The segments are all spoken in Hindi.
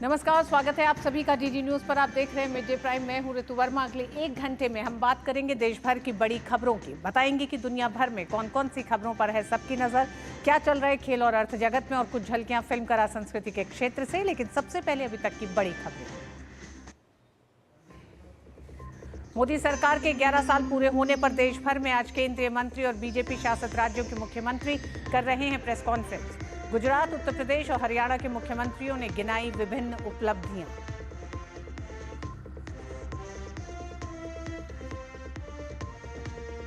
नमस्कार, स्वागत है आप सभी का डीडी न्यूज पर। आप देख रहे हैं मिड डे प्राइम। मैं हूं ऋतु वर्मा। अगले 1 घंटे में हम बात करेंगे देश भर की बड़ी खबरों की। बताएंगे कि दुनिया भर में कौन कौन सी खबरों पर है सबकी नजर, क्या चल रहा है खेल और अर्थ जगत में, और कुछ झलकियां फिल्म कला संस्कृति के क्षेत्र से। लेकिन सबसे पहले अभी तक की बड़ी खबरें। मोदी सरकार के 11 साल पूरे होने पर देश भर में आज केंद्रीय मंत्री और बीजेपी शासित राज्यों के मुख्यमंत्री कर रहे हैं प्रेस कॉन्फ्रेंस। गुजरात, उत्तर प्रदेश और हरियाणा के मुख्यमंत्रियों ने गिनाई विभिन्न उपलब्धियां।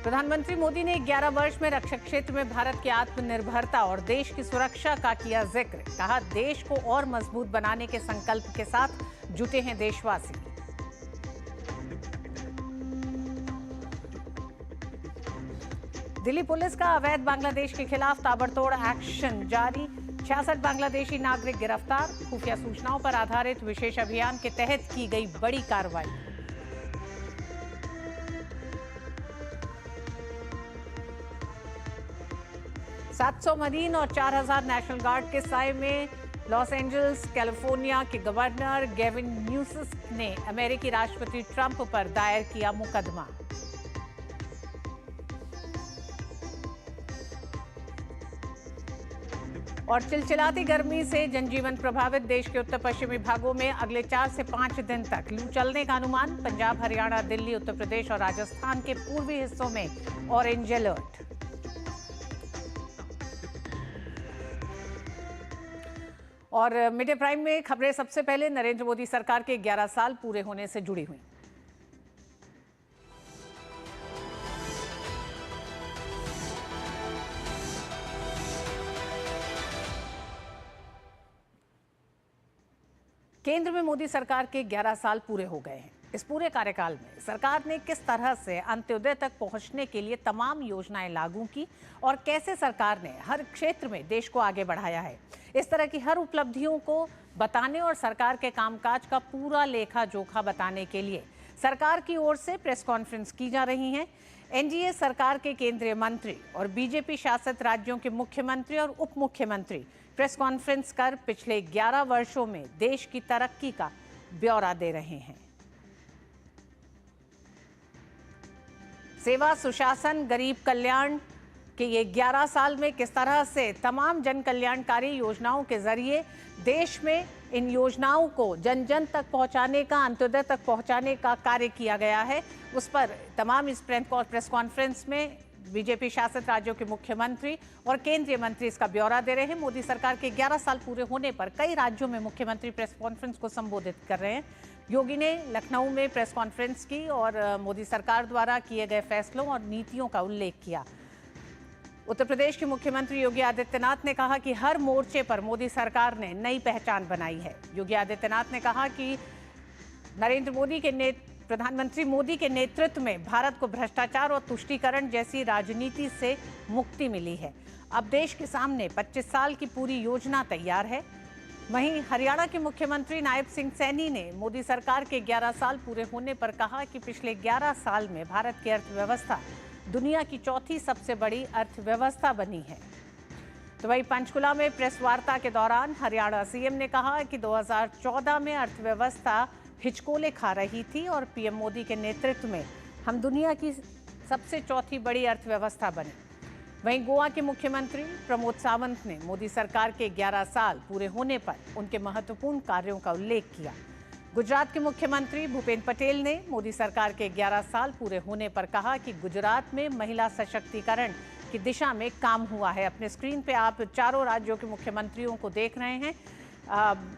प्रधानमंत्री मोदी ने 11 वर्ष में रक्षा क्षेत्र में भारत की आत्मनिर्भरता और देश की सुरक्षा का किया जिक्र। कहा, देश को और मजबूत बनाने के संकल्प के साथ जुटे हैं देशवासी। दिल्ली पुलिस का अवैध बांग्लादेश के खिलाफ ताबड़तोड़ एक्शन जारी। 66 बांग्लादेशी नागरिक गिरफ्तार। खुफिया सूचनाओं पर आधारित विशेष अभियान के तहत की गई बड़ी कार्रवाई। $700 मरीन और 4000 नेशनल गार्ड के साए में लॉस एंजल्स, कैलिफोर्निया के गवर्नर गेविन न्यूसम ने अमेरिकी राष्ट्रपति ट्रंप पर दायर किया मुकदमा। और चिलचिलाती गर्मी से जनजीवन प्रभावित। देश के उत्तर पश्चिमी भागों में अगले 4 से 5 दिन तक लू चलने का अनुमान। पंजाब, हरियाणा, दिल्ली, उत्तर प्रदेश और राजस्थान के पूर्वी हिस्सों में ऑरेंज अलर्ट। और मिड डे प्राइम में खबरें सबसे पहले नरेंद्र मोदी सरकार के 11 साल पूरे होने से जुड़ी हुई। केंद्र में मोदी सरकार के 11 साल पूरे हो गए हैं। इस पूरे कार्यकाल में सरकार ने किस तरह से अंत्योदय तक पहुंचने के लिए तमाम योजनाएं लागू की और कैसे सरकार ने हर क्षेत्र में देश को आगे बढ़ाया है, इस तरह की हर उपलब्धियों को बताने और सरकार के कामकाज का पूरा लेखा जोखा बताने के लिए सरकार की ओर से प्रेस कॉन्फ्रेंस की जा रही है। एनडीए सरकार के केंद्रीय मंत्री और बीजेपी शासित राज्यों के मुख्यमंत्री और उप मुख्यमंत्री प्रेस कॉन्फ्रेंस कर पिछले 11 वर्षों में देश की तरक्की का ब्यौरा दे रहे हैं। सेवा, सुशासन, गरीब कल्याण के ये 11 साल में किस तरह से तमाम जन कल्याणकारी योजनाओं के जरिए देश में इन योजनाओं को जन जन तक पहुंचाने का, अंत्योदय तक पहुंचाने का कार्य किया गया है, उस पर तमाम इस प्रेस कॉन्फ्रेंस में बीजेपी शासित राज्यों के मुख्यमंत्री और केंद्रीय मंत्री इसका ब्यौरा दे रहे हैं। मोदी सरकार के 11 साल पूरे होने पर कई राज्यों में मुख्यमंत्री प्रेस कॉन्फ्रेंस को संबोधित कर रहे हैं। योगी ने लखनऊ में प्रेस कॉन्फ्रेंस की और मोदी सरकार द्वारा किए गए फैसलों और नीतियों का उल्लेख किया। उत्तर प्रदेश के मुख्यमंत्री योगी आदित्यनाथ ने कहा कि हर मोर्चे पर मोदी सरकार ने नई पहचान बनाई है। योगी आदित्यनाथ ने कहा कि प्रधानमंत्री मोदी के नेतृत्व में भारत को भ्रष्टाचार और तुष्टीकरण जैसी राजनीति से मुक्ति मिली है। अब देश के सामने 25 साल की पूरी योजना तैयार है। वहीं हरियाणा के मुख्यमंत्री नायब सिंह सैनी ने मोदी सरकार के 11 साल पूरे होने पर कहा कि पिछले 11 साल में भारत की अर्थव्यवस्था दुनिया की चौथी सबसे बड़ी अर्थव्यवस्था बनी है। तो वहीं पंचकुला में प्रेस वार्ता के दौरान हरियाणा सीएम ने कहा कि 2014 में अर्थव्यवस्था हिचकोले खा रही थी और पीएम मोदी के नेतृत्व में हम दुनिया की सबसे चौथी बड़ी अर्थव्यवस्था बने। वहीं गोवा के मुख्यमंत्री प्रमोद सावंत ने मोदी सरकार के 11 साल पूरे होने पर उनके महत्वपूर्ण कार्यों का उल्लेख किया। गुजरात के मुख्यमंत्री भूपेंद्र पटेल ने मोदी सरकार के 11 साल पूरे होने पर कहा कि गुजरात में महिला सशक्तिकरण की दिशा में काम हुआ है। अपने स्क्रीन पे आप चारों राज्यों के मुख्यमंत्रियों को देख रहे हैं।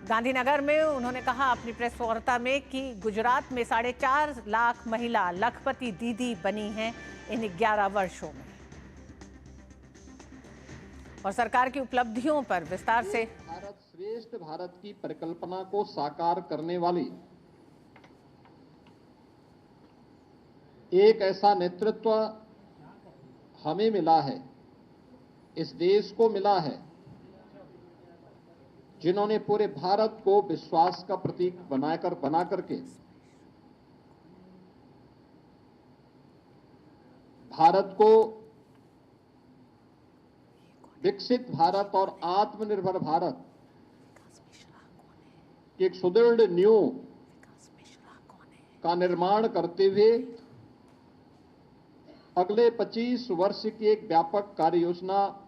गांधीनगर में उन्होंने कहा अपनी प्रेस वार्ता में कि गुजरात में 4.5 लाख महिला लखपति दीदी बनी हैं इन 11 वर्षों में। और सरकार की उपलब्धियों पर विस्तार से। भारत श्रेष्ठ भारत की परिकल्पना को साकार करने वाली एक ऐसा नेतृत्व हमें मिला है, इस देश को मिला है, जिन्होंने पूरे भारत को विश्वास का प्रतीक बना करके भारत को विकसित भारत और आत्मनिर्भर भारत कि एक सुदृढ़ नींव का निर्माण करते हुए अगले 25 वर्ष की एक व्यापक कार्य योजना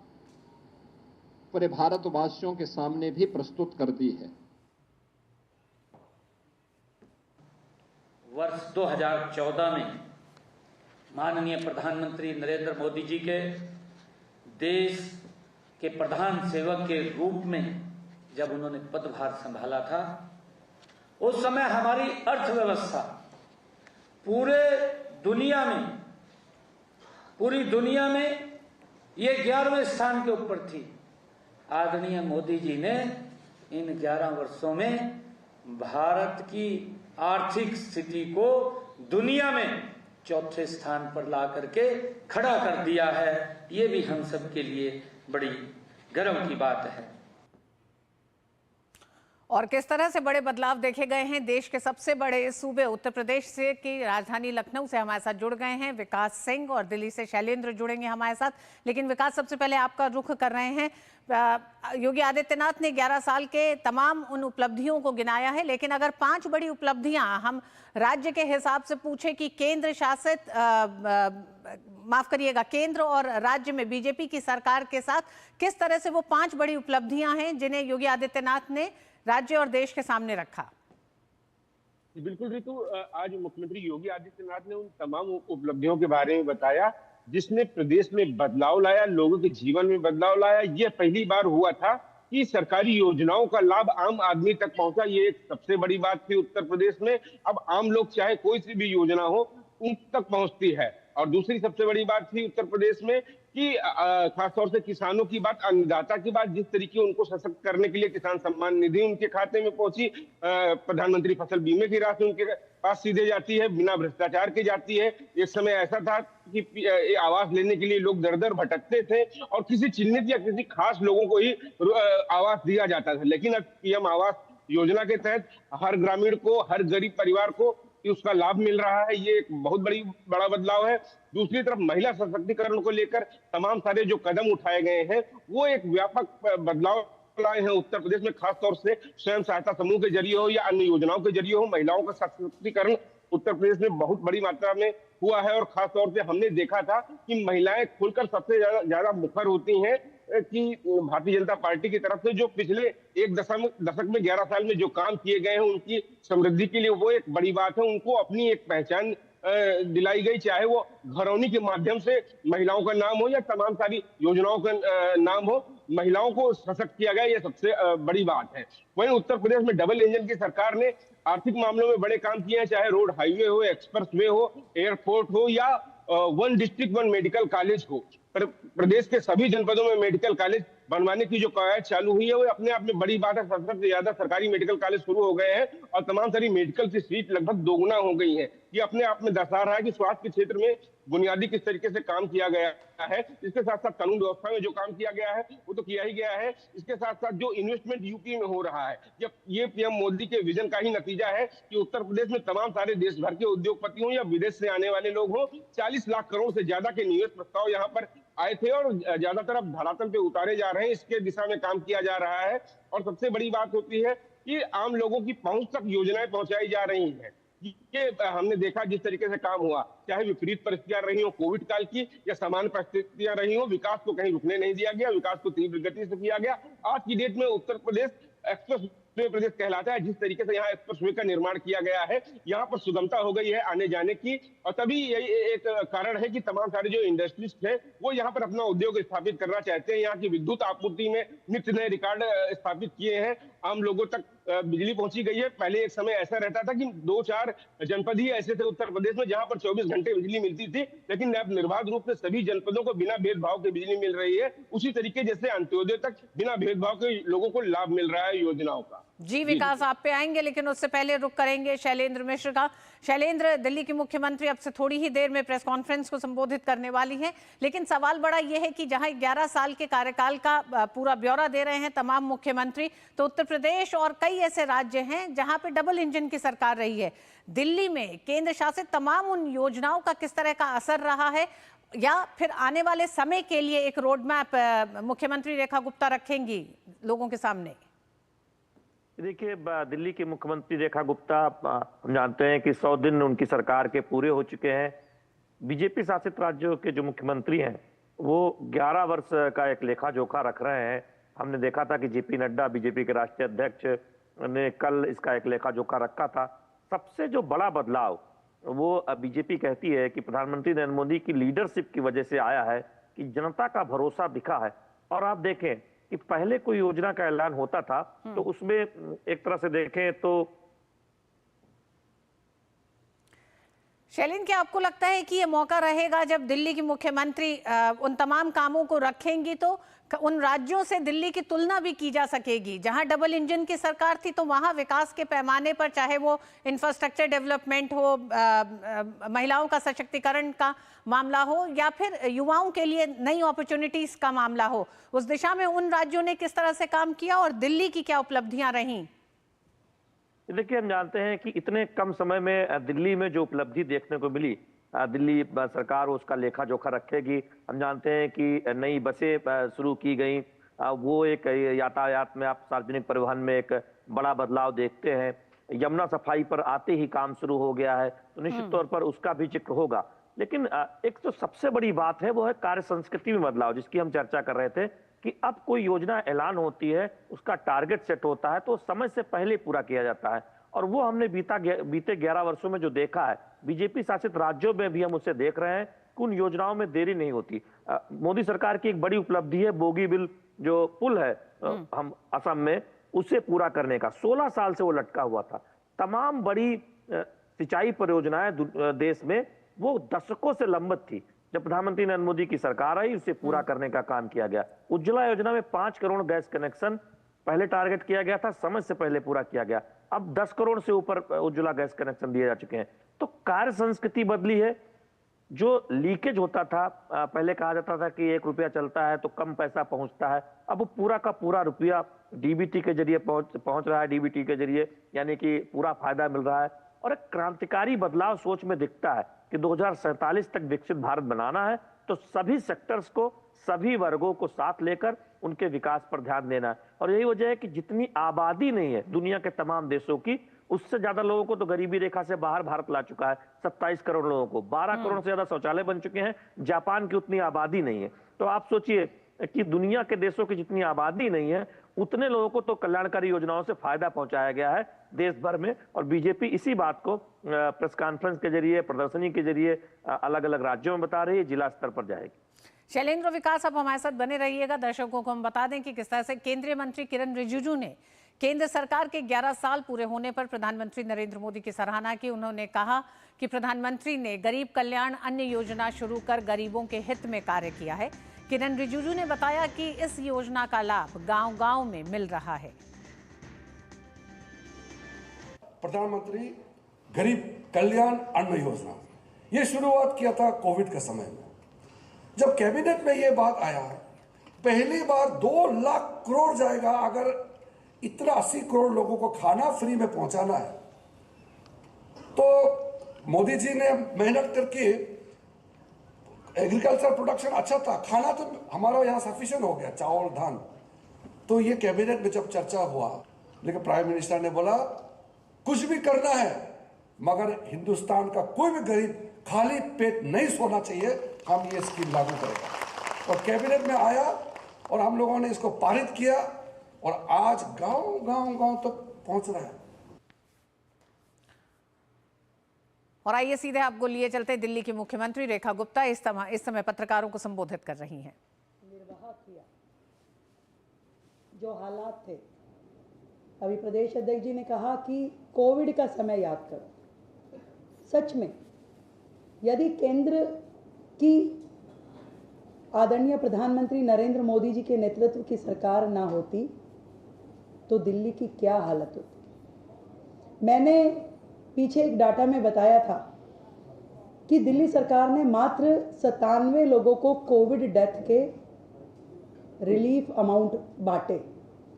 पूरे भारतवासियों के सामने भी प्रस्तुत कर दी है। वर्ष 2014 में माननीय प्रधानमंत्री नरेंद्र मोदी जी के देश के प्रधान सेवक के रूप में जब उन्होंने पदभार संभाला था, उस समय हमारी अर्थव्यवस्था पूरी दुनिया में ये 11वें स्थान के ऊपर थी। आदरणीय मोदी जी ने इन 11 वर्षों में भारत की आर्थिक स्थिति को दुनिया में 4थे स्थान पर ला करके खड़ा कर दिया है। ये भी हम सब के लिए बड़ी गर्व की बात है। और किस तरह से बड़े बदलाव देखे गए हैं। देश के सबसे बड़े सूबे उत्तर प्रदेश से की राजधानी लखनऊ से हमारे साथ जुड़ गए हैं विकास सिंह, और दिल्ली से शैलेंद्र जुड़ेंगे हमारे साथ। लेकिन विकास, सबसे पहले आपका रुख कर रहे हैं। योगी आदित्यनाथ ने 11 साल के तमाम उन उपलब्धियों को गिनाया है, लेकिन अगर 5 बड़ी उपलब्धियां हम राज्य के हिसाब से पूछे कि केंद्र शासित माफ करिएगा केंद्र और राज्य में बीजेपी की सरकार के साथ किस तरह से वो 5 बड़ी उपलब्धियां हैं जिन्हें योगी आदित्यनाथ ने राज्य और देश के सामने रखा। बिल्कुल रितु, आज मुख्यमंत्री योगी आदित्यनाथ ने उन तमाम उपलब्धियों के बारे में बताया जिसने प्रदेश में बदलाव लाया, लोगों के जीवन में बदलाव लाया। यह पहली बार हुआ था कि सरकारी योजनाओं का लाभ आम आदमी तक पहुंचा। ये एक सबसे बड़ी बात थी उत्तर प्रदेश में। अब आम लोग चाहे कोई सी भी योजना हो उन तक पहुंचती है। और दूसरी सबसे बड़ी बात थी उत्तर प्रदेश में कि खासतौर से किसानों की बात, अन्नदाता की बात, जिस तरीके उनको सशक्त करने के लिए किसान सम्मान निधि उनके खाते में पहुंची, प्रधानमंत्री फसल बीमे की राशि उनके पास सीधे जाती है, बिना भ्रष्टाचार के जाती है। एक समय ऐसा था कि आवास लेने के लिए लोग दर दर भटकते थे और किसी चिन्हित या किसी खास लोगों को ही आवास दिया जाता था। लेकिन अब पीएम आवास योजना के तहत हर ग्रामीण को, हर गरीब परिवार को उसका लाभ मिल रहा है। ये एक बहुत बड़ा बदलाव है। दूसरी तरफ महिला सशक्तिकरण को लेकर तमाम सारे जो कदम उठाए गए हैं वो एक व्यापक बदलाव लाए हैं उत्तर प्रदेश में। खासतौर से स्वयं सहायता समूह के जरिए हो या अन्य योजनाओं के जरिए हो, महिलाओं का सशक्तिकरण उत्तर प्रदेश में बहुत बड़ी मात्रा में हुआ है। और खासतौर से हमने देखा था कि महिलाएं खुलकर सबसे ज्यादा मुखर होती हैं कि भारतीय जनता पार्टी की तरफ से जो पिछले एक दशक में 11 साल में जो काम किए गए हैं उनकी समृद्धि के लिए वो एक बड़ी बात है। उनको अपनी एक पहचान दिलाई गई, चाहे वो घरौनी के माध्यम से महिलाओं का नाम हो या तमाम सारी योजनाओं का नाम हो, महिलाओं को सशक्त किया गया, ये सबसे बड़ी बात है। वहीं उत्तर प्रदेश में डबल इंजन की सरकार ने आर्थिक मामलों में बड़े काम किए हैं, चाहे रोड हाईवे हो, एक्सप्रेस वे हो, एयरपोर्ट हो या 1 डिस्ट्रिक्ट 1 मेडिकल कॉलेज हो। प्रदेश के सभी जनपदों में मेडिकल कॉलेज बनवाने की जो कवायद चालू हुई है वो अपने आप में बड़ी बात है। 70 से ज्यादा सरकारी मेडिकल कॉलेज शुरू हो गए हैं और तमाम सारी मेडिकल की सीट लगभग दोगुना हो गई है। ये अपने आप में दर्शा रहा है कि स्वास्थ्य के क्षेत्र में बुनियादी किस तरीके से काम किया गया है। इसके साथ साथ कानून व्यवस्था में जो काम किया गया है वो तो किया ही गया है। इसके साथ साथ जो इन्वेस्टमेंट यूपी में हो रहा है, ये पीएम मोदी के विजन का ही नतीजा है कि उत्तर प्रदेश में तमाम सारे देश भर के उद्योगपति हों या विदेश से आने वाले लोग हों, 40 लाख करोड़ से ज्यादा के निवेश प्रस्ताव यहाँ पर आए थे और ज्यादातर अब धरातल पे उतारे जा रहे हैं। इसके दिशा में काम किया जा रहा है। और सबसे बड़ी बात होती है कि आम लोगों की पहुंच तक योजनाएं पहुंचाई जा रही हैं। ये हमने देखा जिस तरीके से काम हुआ, चाहे विपरीत परिस्थितियां रही हो कोविड काल की या सामान्य परिस्थितियां रही हो, विकास को कहीं रुकने नहीं दिया गया, विकास को तीव्र गति से किया गया। आज की डेट में उत्तर प्रदेश एक्सप्रेस वे प्रदेश कहलाता है। जिस तरीके से यहाँ एक्सप्रेस वे का निर्माण किया गया है, यहाँ पर सुगमता हो गई है आने जाने की। और तभी यही एक कारण है कि तमाम सारे जो इंडस्ट्रिस्ट है वो यहाँ पर अपना उद्योग स्थापित करना चाहते हैं। यहाँ की विद्युत आपूर्ति में नित्य नए रिकॉर्ड स्थापित किए हैं। आम लोगों तक बिजली पहुंची गई है। पहले एक समय ऐसा रहता था कि 2-4 जनपद ही ऐसे थे उत्तर प्रदेश में जहां पर 24 घंटे बिजली मिलती थी, लेकिन अब निर्बाध रूप से सभी जनपदों को बिना भेदभाव के बिजली मिल रही है। उसी तरीके जैसे अंत्योदय तक बिना भेदभाव के लोगों को लाभ मिल रहा है योजनाओं का। जी विकास, आप पे आएंगे, लेकिन उससे पहले रुक करेंगे शैलेंद्र मिश्र का। शैलेंद्र, दिल्ली की मुख्यमंत्री अब से थोड़ी ही देर में प्रेस कॉन्फ्रेंस को संबोधित करने वाली हैं, लेकिन सवाल बड़ा यह है कि जहां 11 साल के कार्यकाल का पूरा ब्यौरा दे रहे हैं तमाम मुख्यमंत्री, तो उत्तर प्रदेश और कई ऐसे राज्य हैं जहां पे डबल इंजन की सरकार रही है। दिल्ली में केंद्र शासित तमाम उन योजनाओं का किस तरह का असर रहा है, या फिर आने वाले समय के लिए एक रोड मैप मुख्यमंत्री रेखा गुप्ता रखेंगी लोगों के सामने? देखिए, दिल्ली की मुख्यमंत्री रेखा गुप्ता, हम जानते हैं कि 100 दिन उनकी सरकार के पूरे हो चुके हैं। बीजेपी शासित राज्यों के जो मुख्यमंत्री हैं वो 11 वर्ष का एक लेखा जोखा रख रहे हैं। हमने देखा था कि जेपी नड्डा, बीजेपी के राष्ट्रीय अध्यक्ष, ने कल इसका एक लेखा जोखा रखा था। सबसे जो बड़ा बदलाव वो बीजेपी कहती है कि प्रधानमंत्री नरेंद्र मोदी की लीडरशिप की वजह से आया है, कि जनता का भरोसा दिखा है। और आप देखें कि पहले कोई योजना का ऐलान होता था तो उसमें एक तरह से देखें तो शैलेंद्र, क्या आपको लगता है कि ये मौका रहेगा जब दिल्ली की मुख्यमंत्री उन तमाम कामों को रखेंगी तो उन राज्यों से दिल्ली की तुलना भी की जा सकेगी जहां डबल इंजन की सरकार थी, तो वहां विकास के पैमाने पर, चाहे वो इंफ्रास्ट्रक्चर डेवलपमेंट हो, महिलाओं का सशक्तिकरण का मामला हो या फिर युवाओं के लिए नई अपॉर्चुनिटीज का मामला हो, उस दिशा में उन राज्यों ने किस तरह से काम किया और दिल्ली की क्या उपलब्धियां रहीं? देखिए, हम जानते हैं कि इतने कम समय में दिल्ली में जो उपलब्धि देखने को मिली, दिल्ली सरकार उसका लेखा जोखा रखेगी। हम जानते हैं कि नई बसें शुरू की गई, वो एक यातायात में, आप सार्वजनिक परिवहन में एक बड़ा बदलाव देखते हैं। यमुना सफाई पर आते ही काम शुरू हो गया है, तो निश्चित तौर पर उसका भी जिक्र होगा। लेकिन एक तो सबसे बड़ी बात है वो है कार्य संस्कृति में बदलाव, जिसकी हम चर्चा कर रहे थे कि अब कोई योजना ऐलान होती है, उसका टारगेट सेट होता है तो समय से पहले पूरा किया जाता है। और वो हमने बीते 11 वर्षों में जो देखा है, बीजेपी शासित राज्यों में भी हम उसे देख रहे हैं कि उन योजनाओं में देरी नहीं होती। मोदी सरकार की एक बड़ी उपलब्धि है बोगीबिल जो पुल है हम असम में, उसे पूरा करने का। 16 साल से वो लटका हुआ था। तमाम बड़ी सिंचाई परियोजनाएं देश में वो दशकों से लंबित थी। जब प्रधानमंत्री नरेंद्र मोदी की सरकार आई, उसे पूरा करने का काम किया गया। उज्ज्वला योजना में 5 करोड़ गैस कनेक्शन पहले टारगेट किया गया था, समय से पहले पूरा किया गया। अब 10 करोड़ से ऊपर उज्ज्वला गैस कनेक्शन दिए जा चुके हैं। तो कार्य संस्कृति बदली है। जो लीकेज होता था, पहले कहा जाता था कि 1 रुपया चलता है तो कम पैसा पहुंचता है, अब पूरा का पूरा रुपया डीबीटी के जरिए पहुंच रहा है। डीबीटी के जरिए यानी कि पूरा फायदा मिल रहा है। और एक क्रांतिकारी बदलाव सोच में दिखता है कि 2047 तक विकसित भारत बनाना है तो सभी सेक्टर्स को, सभी वर्गों को साथ लेकर उनके विकास पर ध्यान देना है। और यही वजह है कि जितनी आबादी नहीं है दुनिया के तमाम देशों की, उससे ज्यादा लोगों को तो गरीबी रेखा से बाहर भारत ला चुका है। 27 करोड़ लोगों को, 12 करोड़ से ज्यादा शौचालय बन चुके हैं। जापान की उतनी आबादी नहीं है। तो आप सोचिए कि दुनिया के देशों की जितनी आबादी नहीं है, उतने लोगों को तो कल्याणकारी योजनाओं से फायदा पहुंचाया गया है देश भर में। और बीजेपी इसी बात को प्रेस कॉन्फ्रेंस के जरिए, प्रदर्शनी के जरिए अलग अलग राज्यों में बता रही है, जिला स्तर पर जाएगी। शैलेंद्र विकास, आप हमारे साथ बने रहिएगा। दर्शकों को हम बता दें कि किस तरह से केंद्रीय मंत्री किरण रिजिजू ने केंद्र सरकार के 11 साल पूरे होने पर प्रधानमंत्री नरेंद्र मोदी की सराहना की। उन्होंने कहा कि प्रधानमंत्री ने गरीब कल्याण अन्य योजना शुरू कर गरीबों के हित में कार्य किया है। किरण रिजिजू ने बताया कि इस योजना का लाभ गांव-गांव में मिल रहा है। प्रधानमंत्री गरीब कल्याण अन्न योजना, ये शुरुआत किया था कोविड के समय में। जब कैबिनेट में ये बात आया, पहली बार 2 लाख करोड़ जाएगा। अगर इतना 80 करोड़ लोगों को खाना फ्री में पहुंचाना है तो मोदी जी ने मेहनत करके, एग्रीकल्चर प्रोडक्शन अच्छा था, खाना तो हमारा यहाँ सफिशिएंट हो गया, चावल धान। तो ये कैबिनेट में जब चर्चा हुआ, लेकिन प्राइम मिनिस्टर ने बोला कुछ भी करना है मगर हिंदुस्तान का कोई भी गरीब खाली पेट नहीं सोना चाहिए, हम ये स्कीम लागू करेंगे। और कैबिनेट में आया और हम लोगों ने इसको पारित किया और आज गांव तक पहुंच रहा है। और आइए सीधे आपको लिए चलते दिल्ली की मुख्यमंत्री रेखा गुप्ता इस समय पत्रकारों को संबोधित कर रही हैं। निर्वाह किया जो हालात थे। अभी प्रदेश अध्यक्ष जी ने कहा कि कोविड का समय याद करो। सच में यदि केंद्र की आदरणीय प्रधानमंत्री नरेंद्र मोदी जी के नेतृत्व की सरकार ना होती तो दिल्ली की क्या हालत होती। मैंने पीछे एक डाटा में बताया था कि दिल्ली सरकार ने मात्र 97 लोगों को कोविड डेथ के रिलीफ अमाउंट बांटे,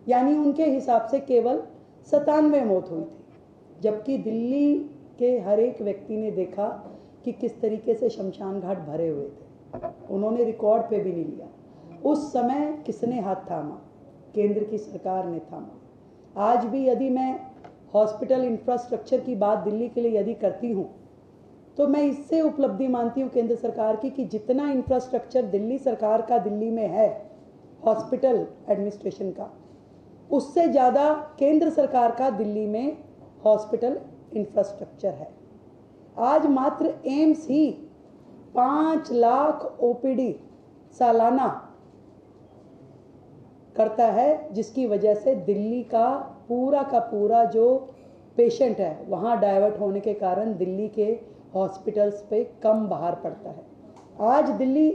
यानी उनके हिसाब से केवल 97 मौत हुई थी। जबकि दिल्ली के हर एक व्यक्ति ने देखा कि किस तरीके से शमशान घाट भरे हुए थे। उन्होंने रिकॉर्ड पे भी नहीं लिया। उस समय किसने हाथ थामा? केंद्र की सरकार ने थामा। आज भी यदि मैं हॉस्पिटल इंफ्रास्ट्रक्चर की बात दिल्ली के लिए यदि करती हूँ तो मैं इससे उपलब्धि मानती हूँ केंद्र सरकार की कि जितना इंफ्रास्ट्रक्चर दिल्ली सरकार का दिल्ली में है हॉस्पिटल एडमिनिस्ट्रेशन का, उससे ज़्यादा केंद्र सरकार का दिल्ली में हॉस्पिटल इंफ्रास्ट्रक्चर है। आज मात्र एम्स ही 5 लाख ओपीडी सालाना करता है, जिसकी वजह से दिल्ली का पूरा जो पेशेंट है वहाँ डाइवर्ट होने के कारण दिल्ली के हॉस्पिटल्स पे कम बाहर पड़ता है। आज दिल्ली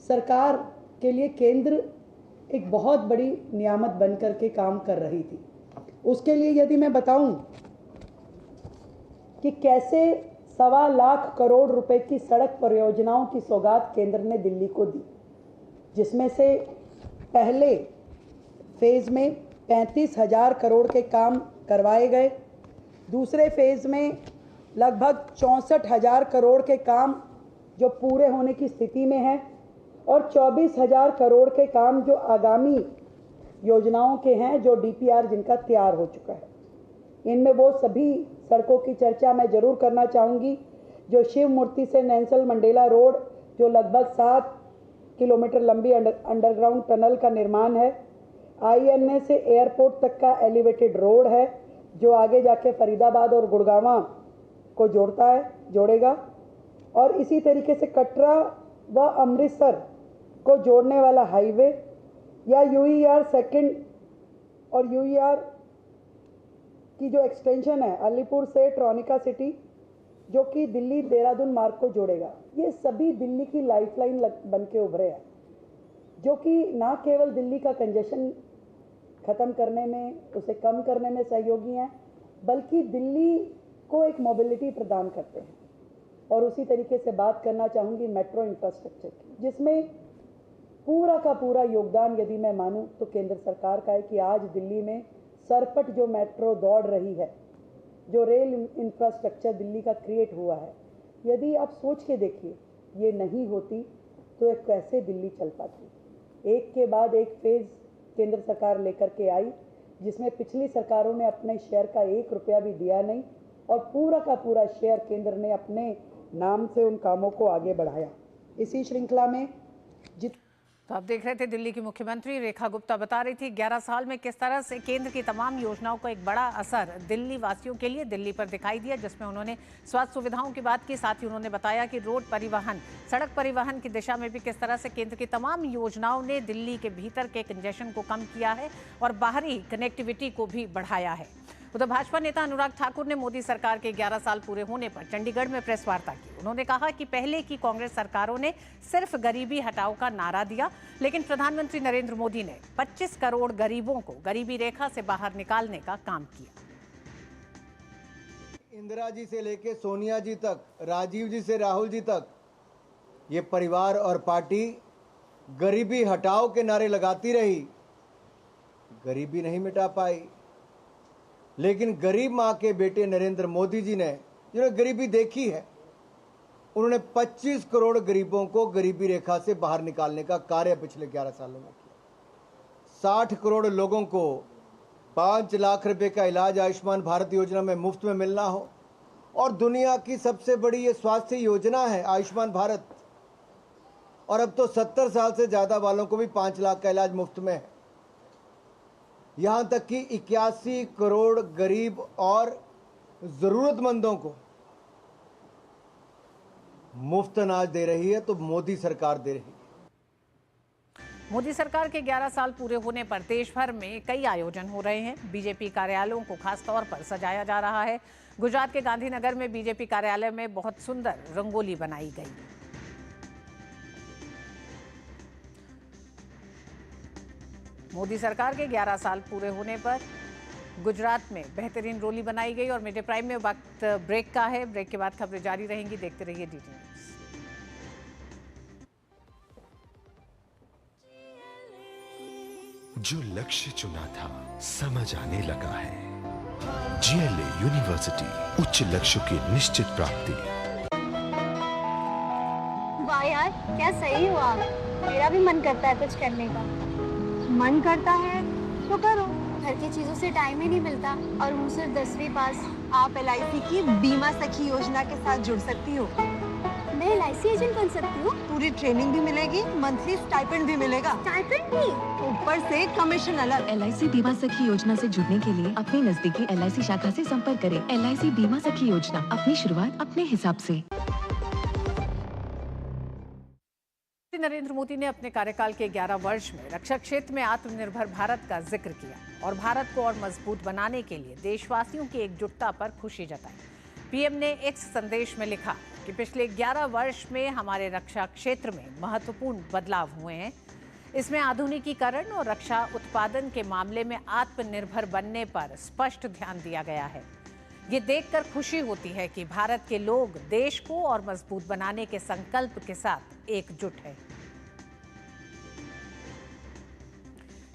सरकार के लिए केंद्र एक बहुत बड़ी नियामत बनकर के काम कर रही थी। उसके लिए यदि मैं बताऊं कि कैसे 1.25 लाख करोड़ रुपए की सड़क परियोजनाओं की सौगात केंद्र ने दिल्ली को दी, जिसमें से पहले फेज में 35,000 करोड़ के काम करवाए गए, दूसरे फेज में लगभग 64,000 करोड़ के काम जो पूरे होने की स्थिति में है और 24,000 करोड़ के काम जो आगामी योजनाओं के हैं, जो डीपीआर जिनका तैयार हो चुका है। इनमें वो सभी सड़कों की चर्चा मैं जरूर करना चाहूँगी जो शिव मूर्ति से नैंसल मंडेला रोड, जो लगभग 7 किलोमीटर लंबी अंडरग्राउंड टनल का निर्माण है, आईएनए से एयरपोर्ट तक का एलिवेटेड रोड है जो आगे जाके फरीदाबाद और गुड़गांव को जोड़ेगा, और इसी तरीके से कटरा व अमृतसर को जोड़ने वाला हाईवे, या यूईआर सेकंड और यूईआर की जो एक्सटेंशन है अलीपुर से ट्रॉनिका सिटी जो कि दिल्ली देहरादून मार्ग को जोड़ेगा। ये सभी दिल्ली की लाइफलाइन बन के उभरे हैं, जो कि ना केवल दिल्ली का कंजेशन ख़त्म करने में, उसे कम करने में सहयोगी हैं, बल्कि दिल्ली को एक मोबिलिटी प्रदान करते हैं। और उसी तरीके से बात करना चाहूँगी मेट्रो इंफ्रास्ट्रक्चर की, जिसमें पूरा का पूरा योगदान यदि मैं मानूँ तो केंद्र सरकार का है कि आज दिल्ली में सरपट जो मेट्रो दौड़ रही है, जो रेल इंफ्रास्ट्रक्चर दिल्ली का क्रिएट हुआ है, यदि आप सोच के देखिए ये नहीं होती तो एक कैसे दिल्ली चल पाती। एक के बाद एक फेज़ केंद्र सरकार लेकर के आई, जिसमें पिछली सरकारों ने अपने शेयर का 1 रुपया भी दिया नहीं और पूरा का पूरा शेयर केंद्र ने अपने नाम से उन कामों को आगे बढ़ाया। इसी श्रृंखला में तो आप देख रहे थे दिल्ली की मुख्यमंत्री रेखा गुप्ता बता रही थी 11 साल में किस तरह से केंद्र की तमाम योजनाओं का एक बड़ा असर दिल्ली वासियों के लिए दिल्ली पर दिखाई दिया, जिसमें उन्होंने स्वास्थ्य सुविधाओं की बात की। साथ ही उन्होंने बताया कि रोड परिवहन, सड़क परिवहन की दिशा में भी किस तरह से केंद्र की तमाम योजनाओं ने दिल्ली के भीतर के कंजेशन को कम किया है और बाहरी कनेक्टिविटी को भी बढ़ाया है। उधर भाजपा नेता अनुराग ठाकुर ने मोदी सरकार के 11 साल पूरे होने पर चंडीगढ़ में प्रेस वार्ता की। उन्होंने कहा कि पहले की कांग्रेस सरकारों ने सिर्फ गरीबी हटाओ का नारा दिया, लेकिन प्रधानमंत्री नरेंद्र मोदी ने 25 करोड़ गरीबों को गरीबी रेखा से बाहर निकालने का काम किया। इंदिरा जी से लेके सोनिया जी तक, राजीव जी से राहुल जी तक, ये परिवार और पार्टी गरीबी हटाओ के नारे लगाती रही, गरीबी नहीं मिटा पाई। लेकिन गरीब माँ के बेटे नरेंद्र मोदी जी ने, जिन्होंने गरीबी देखी है, उन्होंने 25 करोड़ गरीबों को गरीबी रेखा से बाहर निकालने का कार्य पिछले 11 सालों में किया। 60 करोड़ लोगों को 5 लाख रुपए का इलाज आयुष्मान भारत योजना में मुफ्त में मिलना हो, और दुनिया की सबसे बड़ी ये स्वास्थ्य योजना है आयुष्मान भारत, और अब तो 70 साल से ज़्यादा वालों को भी 5 लाख का इलाज मुफ्त में है। यहाँ तक कि 81 करोड़ गरीब और ज़रूरतमंदों को मुफ्त अनाज दे रही है, तो मोदी सरकार दे रही है। मोदी सरकार के 11 साल पूरे होने पर देश भर में कई आयोजन हो रहे हैं। बीजेपी कार्यालयों को खास तौर पर सजाया जा रहा है। गुजरात के गांधीनगर में बीजेपी कार्यालय में बहुत सुंदर रंगोली बनाई गई। मोदी सरकार के 11 साल पूरे होने पर गुजरात में बेहतरीन रैली बनाई गई। और मीडिया प्राइम में वक्त ब्रेक का है। ब्रेक के बाद खबरें जारी रहेंगी, देखते रहिए डीडी न्यूज। जो लक्ष्य चुना था समझ आने लगा है। जीएलए यूनिवर्सिटी, उच्च लक्ष्य की निश्चित प्राप्ति। वाह यार, क्या सही हुआ। मेरा भी मन करता है कुछ करने का। मन करता है तो करो, घर की चीजों से टाइम ही नहीं मिलता और हूँ सिर्फ 10वीं पास। आप LIC की बीमा सखी योजना के साथ जुड़ सकती हो। मैं LIC एजेंट बन सकती हूँ? पूरी ट्रेनिंग भी मिलेगी, मंथली स्टाइपेंड भी मिलेगा। स्टाइपेंड भी? ऊपर से कमीशन अलग। LIC बीमा सखी योजना से जुड़ने के लिए अपनी नजदीकी LIC शाखा से संपर्क करें। LIC बीमा सखी योजना, अपनी शुरुआत अपने हिसाब से। नरेंद्र मोदी ने अपने कार्यकाल के 11 वर्ष में रक्षा क्षेत्र में आत्मनिर्भर भारत का जिक्र किया और भारत को और मजबूत बनाने के लिए देशवासियों की एकजुटता पर खुशी जताई। पीएम ने एक्स संदेश में लिखा कि पिछले 11 वर्ष में हमारे रक्षा क्षेत्र में महत्वपूर्ण बदलाव हुए हैं। इसमें आधुनिकीकरण और रक्षा उत्पादन के मामले में आत्मनिर्भर बनने पर स्पष्ट ध्यान दिया गया है। ये देखकर खुशी होती है कि भारत के लोग देश को और मजबूत बनाने के संकल्प के साथ एकजुट हैं।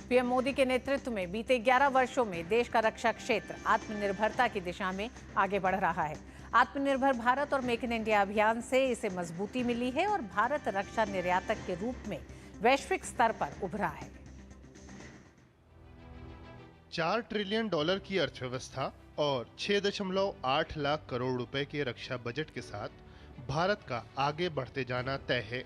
पीएम मोदी के नेतृत्व में बीते 11 वर्षों में देश का रक्षा क्षेत्र आत्मनिर्भरता की दिशा में आगे बढ़ रहा है। आत्मनिर्भर भारत और मेक इन इंडिया अभियान से इसे मजबूती मिली है और भारत रक्षा निर्यातक के रूप में वैश्विक स्तर पर उभरा है। $4 ट्रिलियन की अर्थव्यवस्था और 6.8 लाख करोड़ रुपए के रक्षा बजट के साथ भारत का आगे बढ़ते जाना तय है।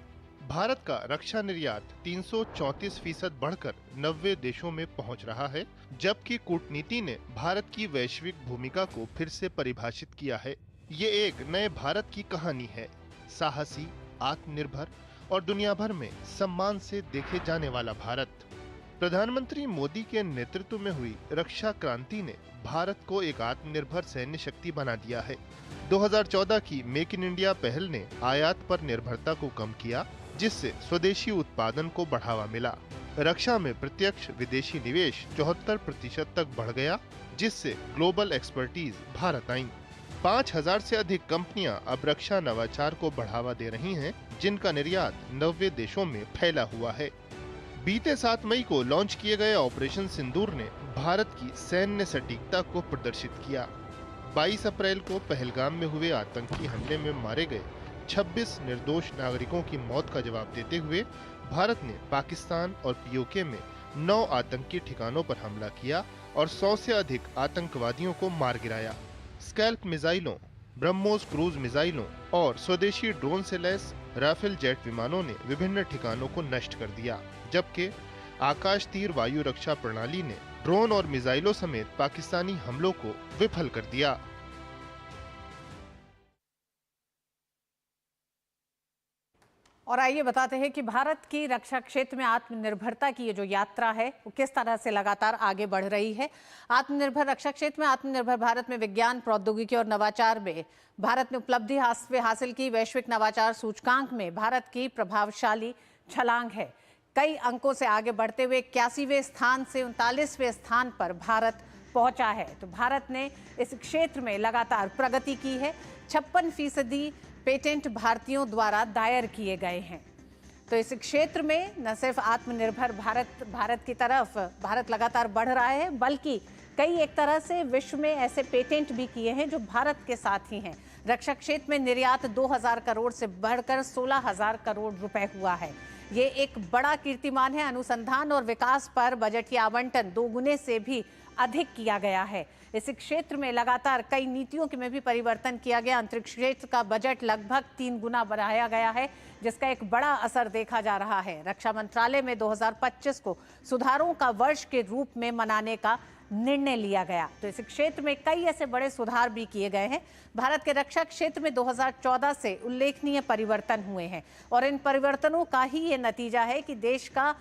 भारत का रक्षा निर्यात 334% बढ़कर 90 देशों में पहुंच रहा है, जबकि कूटनीति ने भारत की वैश्विक भूमिका को फिर से परिभाषित किया है। ये एक नए भारत की कहानी है, साहसी, आत्मनिर्भर और दुनिया भर में सम्मान से देखे जाने वाला भारत। प्रधानमंत्री मोदी के नेतृत्व में हुई रक्षा क्रांति ने भारत को एक आत्मनिर्भर सैन्य शक्ति बना दिया है। 2014 की मेक इन इंडिया पहल ने आयात पर निर्भरता को कम किया, जिससे स्वदेशी उत्पादन को बढ़ावा मिला। रक्षा में प्रत्यक्ष विदेशी निवेश 74% तक बढ़ गया, जिससे ग्लोबल एक्सपर्टीज भारत आई। 5000 से अधिक कंपनियां अब रक्षा नवाचार को बढ़ावा दे रही हैं, जिनका निर्यात 90 देशों में फैला हुआ है। बीते 7 मई को लॉन्च किए गए ऑपरेशन सिंदूर ने भारत की सैन्य सटीकता को प्रदर्शित किया। 22 अप्रैल को पहलगाम में हुए आतंकी हमले में मारे गए 26 निर्दोष नागरिकों की मौत का जवाब देते हुए भारत ने पाकिस्तान और POK में 9 आतंकी ठिकानों पर हमला किया और 100 से अधिक आतंकवादियों को मार गिराया। स्कैल्प मिसाइलों, ब्रह्मोस क्रूज मिसाइलों और स्वदेशी ड्रोन से लैस राफेल जेट विमानों ने विभिन्न ठिकानों को नष्ट कर दिया, जबकि आकाश तीर वायु रक्षा प्रणाली ने ड्रोन और मिसाइलों समेत पाकिस्तानी हमलों को विफल कर दिया। और आइए बताते हैं कि भारत की रक्षा क्षेत्र में आत्मनिर्भरता की ये जो यात्रा है वो किस तरह से लगातार आगे बढ़ रही है। आत्मनिर्भर रक्षा क्षेत्र में आत्मनिर्भर भारत में विज्ञान, प्रौद्योगिकी और नवाचार में भारत ने उपलब्धि हासिल की। वैश्विक नवाचार सूचकांक में भारत की प्रभावशाली छलांग है। कई अंकों से आगे बढ़ते हुए 81वें स्थान से 39वें स्थान पर भारत पहुंचा है। तो भारत ने इस क्षेत्र में लगातार प्रगति की है। 56% पेटेंट भारतीयों द्वारा दायर किए गए हैं। तो इस क्षेत्र में न सिर्फ आत्मनिर्भर भारत की तरफ भारत लगातार बढ़ रहा है, बल्कि कई एक तरह से विश्व में ऐसे पेटेंट भी किए हैं जो भारत के साथ ही हैं। रक्षा क्षेत्र में निर्यात 2000 करोड़ से बढ़कर 16000 करोड़ रुपए हुआ है। ये एक बड़ा कीर्तिमान है। अनुसंधान और विकास पर बजट की आवंटन 2 गुने से भी अधिक किया गया है। इस क्षेत्र में लगातार कई नीतियों में भी परिवर्तन किया गया। अंतरिक्ष क्षेत्र का बजट लगभग 3 गुना बढ़ाया गया है, जिसका एक बड़ा असर देखा जा रहा है। रक्षा मंत्रालय में 2025 को सुधारों का वर्ष के रूप में मनाने का निर्णय लिया गया। तो इस क्षेत्र में कई ऐसे बड़े सुधार भी किए गए हैं। भारत के रक्षा क्षेत्र में 2014 से उल्लेखनीय परिवर्तन हुए हैं और इन परिवर्तनों का ही ये नतीजा है कि देश का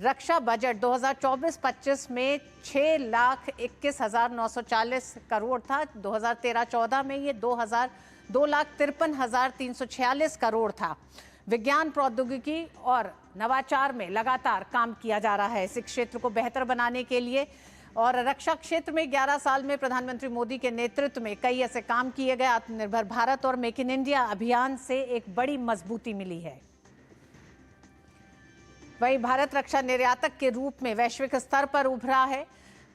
रक्षा बजट 2024-25 में 6,21,940 करोड़ था। 2013-14 में ये 2,53,346 करोड़ था। विज्ञान, प्रौद्योगिकी और नवाचार में लगातार काम किया जा रहा है इस क्षेत्र को बेहतर बनाने के लिए। और रक्षा क्षेत्र में 11 साल में प्रधानमंत्री मोदी के नेतृत्व में कई ऐसे काम किए गए। आत्मनिर्भर भारत और मेक इन इंडिया अभियान से एक बड़ी मजबूती मिली है। वहीं भारत रक्षा निर्यातक के रूप में वैश्विक स्तर पर उभरा है।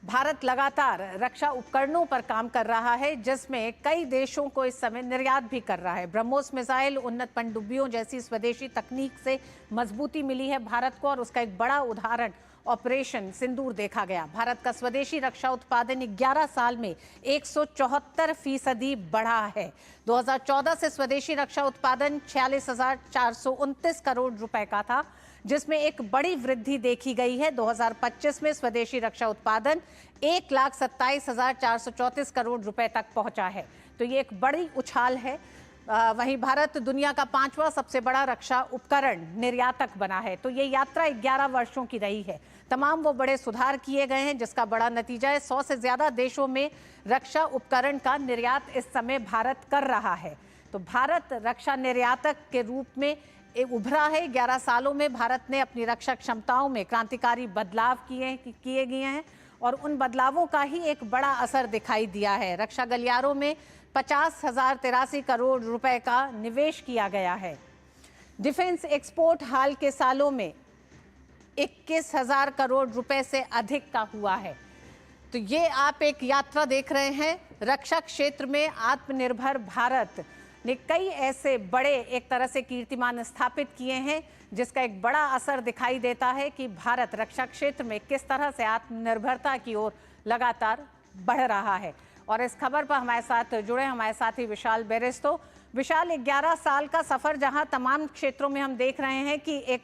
भारत लगातार रक्षा उपकरणों पर काम कर रहा है, जिसमें कई देशों को इस समय निर्यात भी कर रहा है। ब्रह्मोस मिसाइल, उन्नत पनडुब्बियों जैसी स्वदेशी तकनीक से मजबूती मिली है भारत को और उसका एक बड़ा उदाहरण ऑपरेशन सिंदूर देखा गया। भारत का स्वदेशी रक्षा उत्पादन 11 साल में 174% बढ़ा है। 2014 से स्वदेशी रक्षा उत्पादन 46,429 करोड़ रुपए का था, जिसमें एक बड़ी वृद्धि देखी गई है। 2025 में स्वदेशी रक्षा उत्पादन 1,27,434 करोड़ रुपए तक पहुंचा है। तो ये एक बड़ी उछाल है। वहीं भारत दुनिया का 5वां सबसे बड़ा रक्षा उपकरण निर्यातक बना है। तो ये यात्रा 11 वर्षों की रही है। तमाम वो बड़े सुधार किए गए हैं, जिसका बड़ा नतीजा है 100 से ज्यादा देशों में रक्षा उपकरण का निर्यात इस समय भारत कर रहा है। तो भारत रक्षा निर्यातक के रूप में उभरा है। 11 सालों में भारत ने अपनी रक्षा क्षमताओं में क्रांतिकारी बदलाव किए गए हैं और उन बदलावों का ही एक बड़ा असर दिखाई दिया है। रक्षा गलियारों में 50,083 करोड़ रुपए का निवेश किया गया है। डिफेंस एक्सपोर्ट हाल के सालों में 21,000 करोड़ रुपए से अधिक का हुआ है। तो ये आप एक यात्रा देख रहे हैं। रक्षा क्षेत्र में आत्मनिर्भर भारत ने कई ऐसे बड़े एक तरह से कीर्तिमान स्थापित किए हैं, जिसका एक बड़ा असर दिखाई देता है कि भारत रक्षा क्षेत्र में किस तरह से आत्मनिर्भरता की ओर लगातार बढ़ रहा है। और इस खबर पर हमारे साथ जुड़े हमारे साथी विशाल बेरिस्तो। विशाल, 11 साल का सफर जहां तमाम क्षेत्रों में हम देख रहे हैं कि एक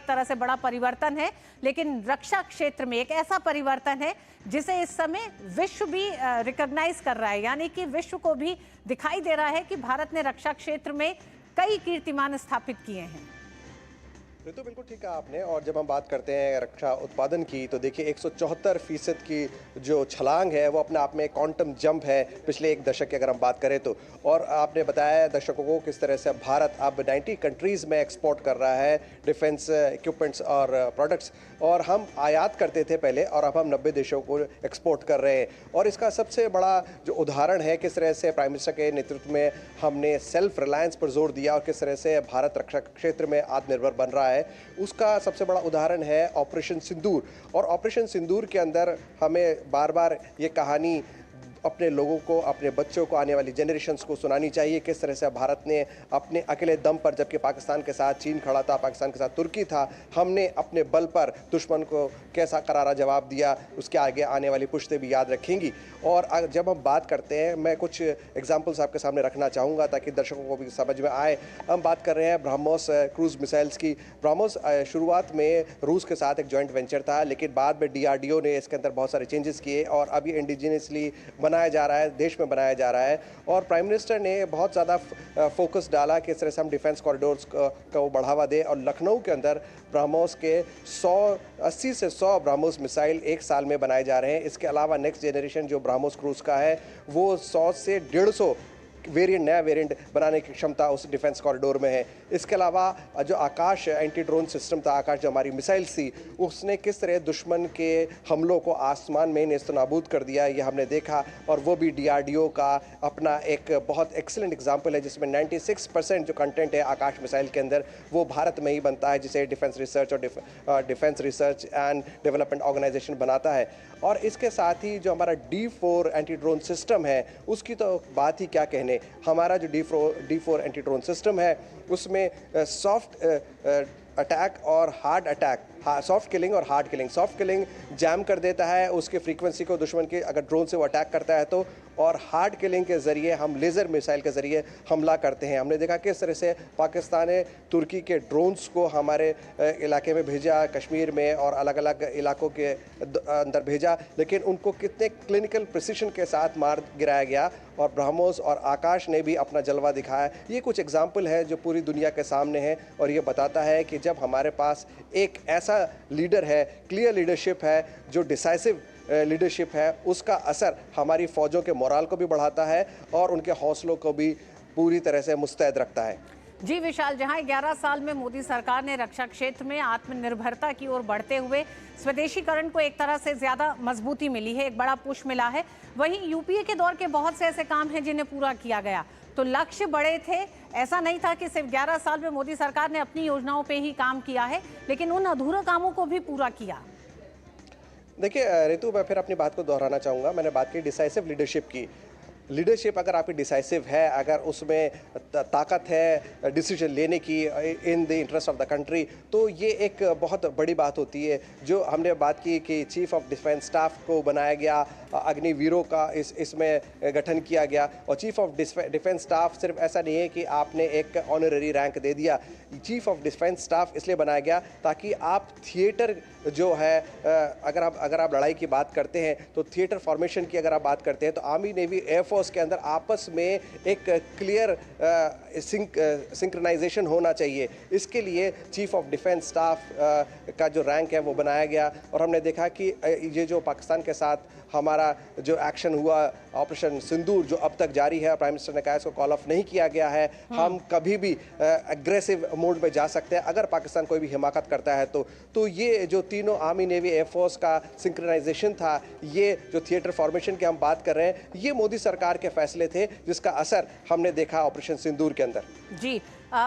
तरह से बड़ा परिवर्तन है, लेकिन रक्षा क्षेत्र में एक ऐसा परिवर्तन है जिसे इस समय विश्व भी रिकॉग्नाइज कर रहा है, यानी कि विश्व को भी दिखाई दे रहा है कि भारत ने रक्षा क्षेत्र में कई कीर्तिमान स्थापित किए हैं। तो बिल्कुल ठीक कहा आपने। और जब हम बात करते हैं रक्षा उत्पादन की, तो देखिए 174% की जो छलांग है वो अपने आप में क्वांटम जंप है पिछले एक दशक की अगर हम बात करें तो। और आपने बताया दर्शकों को किस तरह से भारत अब 90 कंट्रीज़ में एक्सपोर्ट कर रहा है डिफेंस इक्विपमेंट्स और प्रोडक्ट्स, और हम आयात करते थे पहले और अब हम 90 देशों को एक्सपोर्ट कर रहे हैं। और इसका सबसे बड़ा जो उदाहरण है किस तरह से प्राइम मिनिस्टर के नेतृत्व में हमने सेल्फ रिलायंस पर जोर दिया और किस तरह से भारत रक्षा क्षेत्र में आत्मनिर्भर बन रहा है, उसका सबसे बड़ा उदाहरण है ऑपरेशन सिंदूर। और ऑपरेशन सिंदूर के अंदर हमें बार बार ये कहानी अपने लोगों को, अपने बच्चों को, आने वाली जनरेशन्स को सुनानी चाहिए किस तरह से भारत ने अपने अकेले दम पर, जबकि पाकिस्तान के साथ चीन खड़ा था, पाकिस्तान के साथ तुर्की था, हमने अपने बल पर दुश्मन को कैसा करारा जवाब दिया, उसके आगे आने वाली पुश्तें भी याद रखेंगी। और जब हम बात करते हैं, मैं कुछ एग्जाम्पल्स आपके सामने रखना चाहूँगा ताकि दर्शकों को भी समझ में आए। हम बात कर रहे हैं ब्रह्मोस क्रूज मिसाइल्स की। ब्रह्मोस शुरुआत में रूस के साथ एक जॉइंट वेंचर था, लेकिन बाद में DRDO ने इसके अंदर बहुत सारे चेंजेस किए और अभी इंडिजिनियसली बनाया जा रहा है, देश में बनाया जा रहा है। और प्राइम मिनिस्टर ने बहुत ज़्यादा फोकस डाला कि इस तरह से हम डिफेंस कॉरिडोर्स को बढ़ावा दें। और लखनऊ के अंदर ब्रह्मोस के 80 से 100 ब्रह्मोस मिसाइल एक साल में बनाए जा रहे हैं। इसके अलावा नेक्स्ट जनरेशन जो ब्रह्मोस क्रूज का है वो 100 से 150 नया वेरिएंट बनाने की क्षमता उस डिफेंस कॉरिडोर में है। इसके अलावा जो आकाश एंटी ड्रोन सिस्टम था, आकाश जो हमारी मिसाइल थी, उसने किस तरह दुश्मन के हमलों को आसमान में नेस्तनाबूद कर दिया, ये हमने देखा। और वो भी DRDO का अपना एक बहुत एक्सीलेंट एग्जाम्पल है, जिसमें 96% जो कंटेंट है आकाश मिसाइल के अंदर वो भारत में ही बनता है, जिसे डिफेंस रिसर्च और defence research and development organisation बनाता है। और इसके साथ ही जो हमारा D4 एंटी ड्रोन सिस्टम है उसकी तो बात ही क्या कहने। हमारा जो D4 एंटी ड्रोन सिस्टम है उसमें सॉफ्ट अटैक और हार्ड अटैक, सॉफ्ट किलिंग और hard killing. Soft killing jam कर देता है उसके फ्रीक्वेंसी को दुश्मन के, अगर ड्रोन से वो अटैक करता है तो, और हार्ड किलिंग के ज़रिए हम लेज़र मिसाइल के ज़रिए हमला करते हैं। हमने देखा किस तरह से पाकिस्तान ने तुर्की के ड्रोन्स को हमारे इलाके में भेजा, कश्मीर में और अलग अलग इलाकों के अंदर भेजा, लेकिन उनको कितने क्लिनिकल प्रिसिशन के साथ मार गिराया गया। और ब्रह्मोस और आकाश ने भी अपना जलवा दिखाया। ये कुछ एग्जाम्पल है जो पूरी दुनिया के सामने है और ये बताता है कि जब हमारे पास एक ऐसा लीडर है, क्लियर लीडरशिप है, जो डिसाइसिव लीडरशिप है, उसका असर हमारी फ़ौजों के मोराल को भी बढ़ाता है और उनके हौसलों को भी पूरी तरह से मुस्तैद रखता है। जी विशाल, जहां 11 साल में मोदी सरकार ने रक्षा क्षेत्र में आत्मनिर्भरता की ओर बढ़ते हुए स्वदेशीकरण को एक तरह से ज्यादा मजबूती मिली है, एक बड़ा पुश मिला है, वहीं यूपीए के दौर के बहुत से ऐसे काम हैं जिन्हें पूरा किया गया। तो लक्ष्य बड़े थे, ऐसा नहीं था कि सिर्फ 11 साल में मोदी सरकार ने अपनी योजनाओं पे ही काम किया है, लेकिन उन अधूरे कामों को भी पूरा किया। देखिए रितु, मैं फिर अपनी बात को दोहराना चाहूँगा। मैंने बात की डिसाइसिव लीडरशिप की। लीडरशिप अगर आपकी डिसाइसिव है, अगर उसमें ताकत है डिसीजन लेने की in the interest of the country, तो ये एक बहुत बड़ी बात होती है। जो हमने बात की कि चीफ ऑफ डिफेंस स्टाफ को बनाया गया, अग्निवीरों का इसमें गठन किया गया, और चीफ ऑफ डिफेंस स्टाफ सिर्फ ऐसा नहीं है कि आपने एक ऑनररी रैंक दे दिया। चीफ ऑफ डिफेंस स्टाफ इसलिए बनाया गया ताकि आप थिएटर जो है, अगर आप लड़ाई की बात करते हैं तो थिएटर फॉर्मेशन की अगर आप बात करते हैं तो आर्मी, नेवी, एयरफोर्स के अंदर आपस में एक क्लियर सिंक्रोनाइजेशन होना चाहिए। इसके लिए चीफ ऑफ डिफेंस स्टाफ का जो रैंक है वो बनाया गया। और हमने देखा कि ये जो पाकिस्तान के साथ हमारा जो एक्शन हुआ ऑपरेशन सिंदूर, जो अब तक जारी है, प्राइम मिनिस्टर ने कहा इसको कॉल ऑफ नहीं किया गया है। हम कभी भी एग्रेसिव मोड में जा सकते हैं अगर पाकिस्तान कोई भी हिमाकत करता है तो ये जो तीनों आर्मी, नेवी, एयरफोर्स का सिंक्रोनाइजेशन था, ये जो थिएटर फॉर्मेशन की हम बात कर रहे हैं, ये मोदी सरकार के फैसले थे जिसका असर हमने देखा ऑपरेशन सिंदूर के अंदर। जी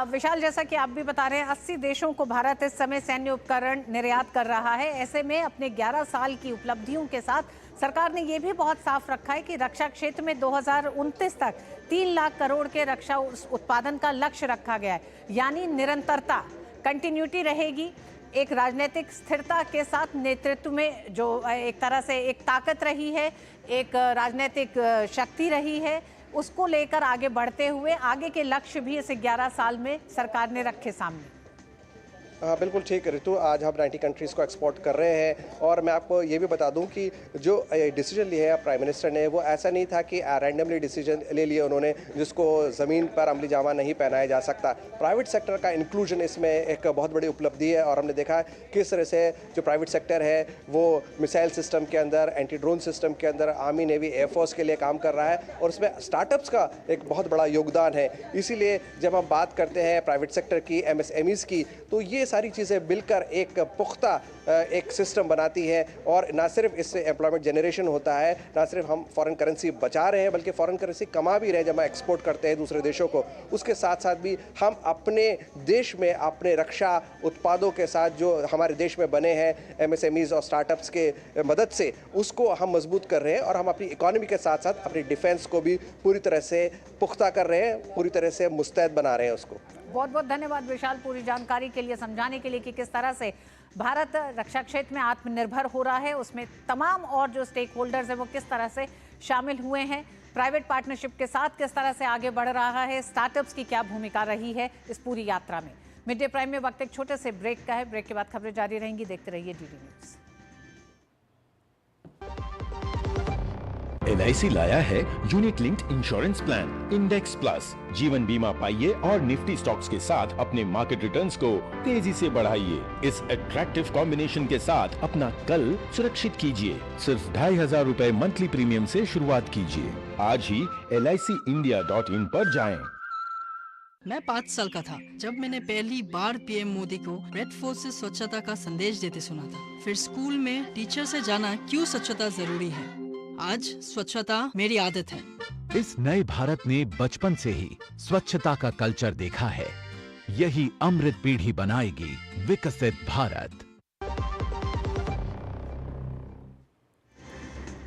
विशाल, जैसा कि आप भी बता रहे हैं, 80 देशों को भारत इस समय सैन्य उपकरण निर्यात कर रहा है। ऐसे में अपने 11 साल की उपलब्धियों के साथ सरकार ने ये भी बहुत साफ रखा है कि रक्षा क्षेत्र में 2029 तक 3 लाख करोड़ के रक्षा उत्पादन का लक्ष्य रखा गया है। यानी निरंतरता, कंटिन्यूटी रहेगी। एक राजनीतिक स्थिरता के साथ नेतृत्व में जो एक तरह से एक ताकत रही है, एक राजनीतिक शक्ति रही है, उसको लेकर आगे बढ़ते हुए आगे के लक्ष्य भी इस 11 साल में सरकार ने रखे सामने। हाँ बिल्कुल ठीक है ऋतु, आज हम 90 कंट्रीज़ को एक्सपोर्ट कर रहे हैं। और मैं आपको ये भी बता दूं कि जो डिसीजन लिया है प्राइम मिनिस्टर ने, वो ऐसा नहीं था कि रैंडमली डिसीजन ले लिए उन्होंने जिसको ज़मीन पर अमली जामा नहीं पहनाया जा सकता। प्राइवेट सेक्टर का इंक्लूजन इसमें एक बहुत बड़ी उपलब्धि है। और हमने देखा किस तरह से जो प्राइवेट सेक्टर है वो मिसाइल सिस्टम के अंदर, एंटी ड्रोन सिस्टम के अंदर आर्मी, नेवी, एयरफोर्स के लिए काम कर रहा है, और उसमें स्टार्टअप्स का एक बहुत बड़ा योगदान है। इसीलिए जब हम बात करते हैं प्राइवेट सेक्टर की, MSMEs की, तो ये सारी चीज़ें मिलकर एक पुख्ता एक सिस्टम बनाती है। और ना सिर्फ इससे एम्प्लॉयमेंट जनरेशन होता है, ना सिर्फ हम फॉरेन करेंसी बचा रहे हैं, बल्कि फॉरेन करेंसी कमा भी रहे हैं जब हम एक्सपोर्ट करते हैं दूसरे देशों को। उसके साथ साथ भी हम अपने देश में अपने रक्षा उत्पादों के साथ जो हमारे देश में बने हैं MSMEs और स्टार्टअप्स के मदद से, उसको हम मजबूत कर रहे हैं। और हम अपनी इकोनॉमी के साथ साथ अपनी डिफेंस को भी पूरी तरह से पुख्ता कर रहे हैं, पूरी तरह से मुस्तैद बना रहे हैं उसको। बहुत बहुत धन्यवाद विशाल, पूरी जानकारी के लिए, समझाने के लिए कि किस तरह से भारत रक्षा क्षेत्र में आत्मनिर्भर हो रहा है, उसमें तमाम और जो स्टेक होल्डर्स हैं वो किस तरह से शामिल हुए हैं, प्राइवेट पार्टनरशिप के साथ किस तरह से आगे बढ़ रहा है, स्टार्टअप्स की क्या भूमिका रही है इस पूरी यात्रा में। मिड डे प्राइम में वक्त एक छोटे से ब्रेक का है। ब्रेक के बाद खबरें जारी रहेंगी। देखते रहिए DD न्यूज़। LIC लाया है unit linked insurance plan index plus. जीवन बीमा पाइए और निफ्टी स्टॉक्स के साथ अपने मार्केट रिटर्न्स को तेजी से बढ़ाइए। इस अट्रैक्टिव कॉम्बिनेशन के साथ अपना कल सुरक्षित कीजिए। सिर्फ 2500 रुपए मंथली प्रीमियम से शुरुआत कीजिए। आज ही LICindia.in पर जाएं। मैं 5 साल का था जब मैंने पहली बार PM मोदी को रेड फोर्ट से स्वच्छता का संदेश देते सुना था। फिर स्कूल में टीचर से जाना क्यों स्वच्छता जरूरी है। आज स्वच्छता मेरी आदत है। इस नए भारत ने बचपन से ही स्वच्छता का कल्चर देखा है। यही अमृत पीढ़ी बनाएगी विकसित भारत।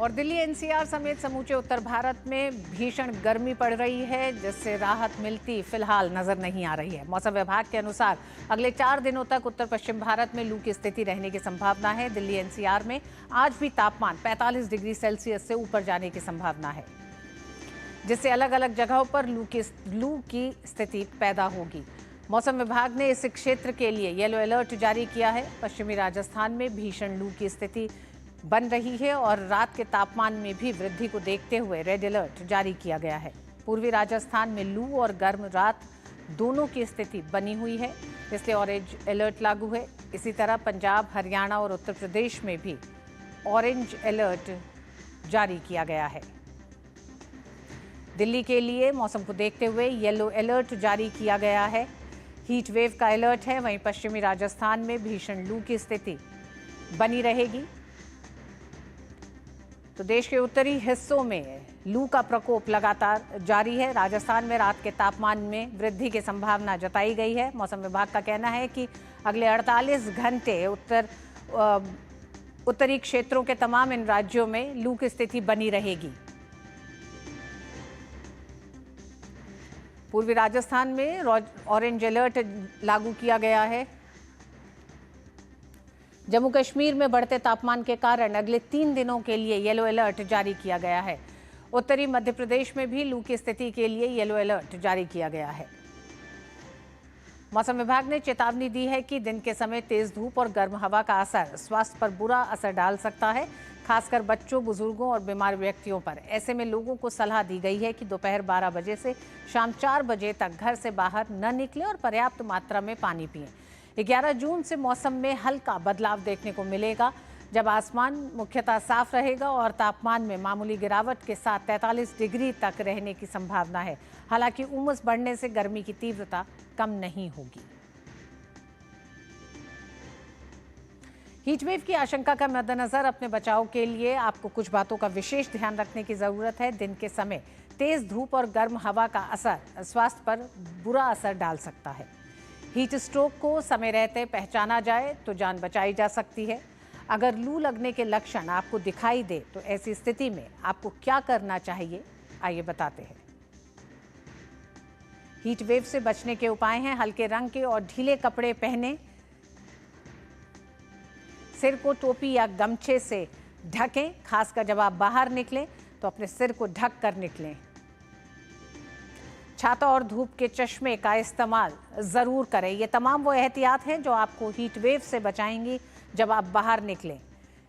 और दिल्ली NCR समेत समूचे उत्तर भारत में भीषण गर्मी पड़ रही है, जिससे राहत मिलती फिलहाल नजर नहीं आ रही है। मौसम विभाग के अनुसार अगले 4 दिनों तक उत्तर पश्चिम भारत में लू की स्थिति रहने की संभावना है। दिल्ली NCR में आज भी तापमान 45 डिग्री सेल्सियस से ऊपर जाने की संभावना है, जिससे अलग अलग जगहों पर लू की स्थिति पैदा होगी। मौसम विभाग ने इस क्षेत्र के लिए येलो अलर्ट जारी किया है। पश्चिमी राजस्थान में भीषण लू की स्थिति बन रही है और रात के तापमान में भी वृद्धि को देखते हुए रेड अलर्ट जारी किया गया है। पूर्वी राजस्थान में लू और गर्म रात दोनों की स्थिति बनी हुई है, इसलिए ऑरेंज अलर्ट लागू है। इसी तरह पंजाब, हरियाणा और उत्तर प्रदेश में भी ऑरेंज अलर्ट जारी किया गया है। दिल्ली के लिए मौसम को देखते हुए येलो अलर्ट जारी किया गया है। हीट वेव का अलर्ट है। वहीं पश्चिमी राजस्थान में भीषण लू की स्थिति बनी रहेगी। तो देश के उत्तरी हिस्सों में लू का प्रकोप लगातार जारी है। राजस्थान में रात के तापमान में वृद्धि की संभावना जताई गई है। मौसम विभाग का कहना है कि अगले 48 घंटे उत्तरी क्षेत्रों के तमाम इन राज्यों में लू की स्थिति बनी रहेगी। पूर्वी राजस्थान में ऑरेंज अलर्ट लागू किया गया है। जम्मू कश्मीर में बढ़ते तापमान के कारण अगले 3 दिनों के लिए येलो अलर्ट जारी किया गया है। उत्तरी मध्य प्रदेश में भी लू की स्थिति के लिए येलो अलर्ट जारी किया गया है। मौसम विभाग ने चेतावनी दी है कि दिन के समय तेज धूप और गर्म हवा का असर स्वास्थ्य पर बुरा असर डाल सकता है, खासकर बच्चों, बुजुर्गों और बीमार व्यक्तियों पर। ऐसे में लोगों को सलाह दी गई है कि दोपहर 12 बजे से शाम 4 बजे तक घर से बाहर न निकलें और पर्याप्त मात्रा में पानी पिएं। 11 जून से मौसम में हल्का बदलाव देखने को मिलेगा, जब आसमान मुख्यतः साफ रहेगा और तापमान में मामूली गिरावट के साथ 43 डिग्री तक रहने की संभावना है। हालांकि उमस बढ़ने से गर्मी की तीव्रता कम नहीं होगी। हीट वेव की आशंका का मद्देनजर अपने बचाव के लिए आपको कुछ बातों का विशेष ध्यान रखने की जरूरत है। दिन के समय तेज धूप और गर्म हवा का असर स्वास्थ्य पर बुरा असर डाल सकता है। हीट स्ट्रोक को समय रहते पहचाना जाए तो जान बचाई जा सकती है। अगर लू लगने के लक्षण आपको दिखाई दे तो ऐसी स्थिति में आपको क्या करना चाहिए, आइए बताते हैं। हीट वेव से बचने के उपाय हैं। हल्के रंग के और ढीले कपड़े पहने, सिर को टोपी या गमछे से ढकें। खासकर जब आप बाहर निकलें तो अपने सिर को ढक कर निकलें। छाता और धूप के चश्मे का इस्तेमाल ज़रूर करें। ये तमाम वो एहतियात हैं जो आपको हीट वेव से बचाएंगी जब आप बाहर निकलें।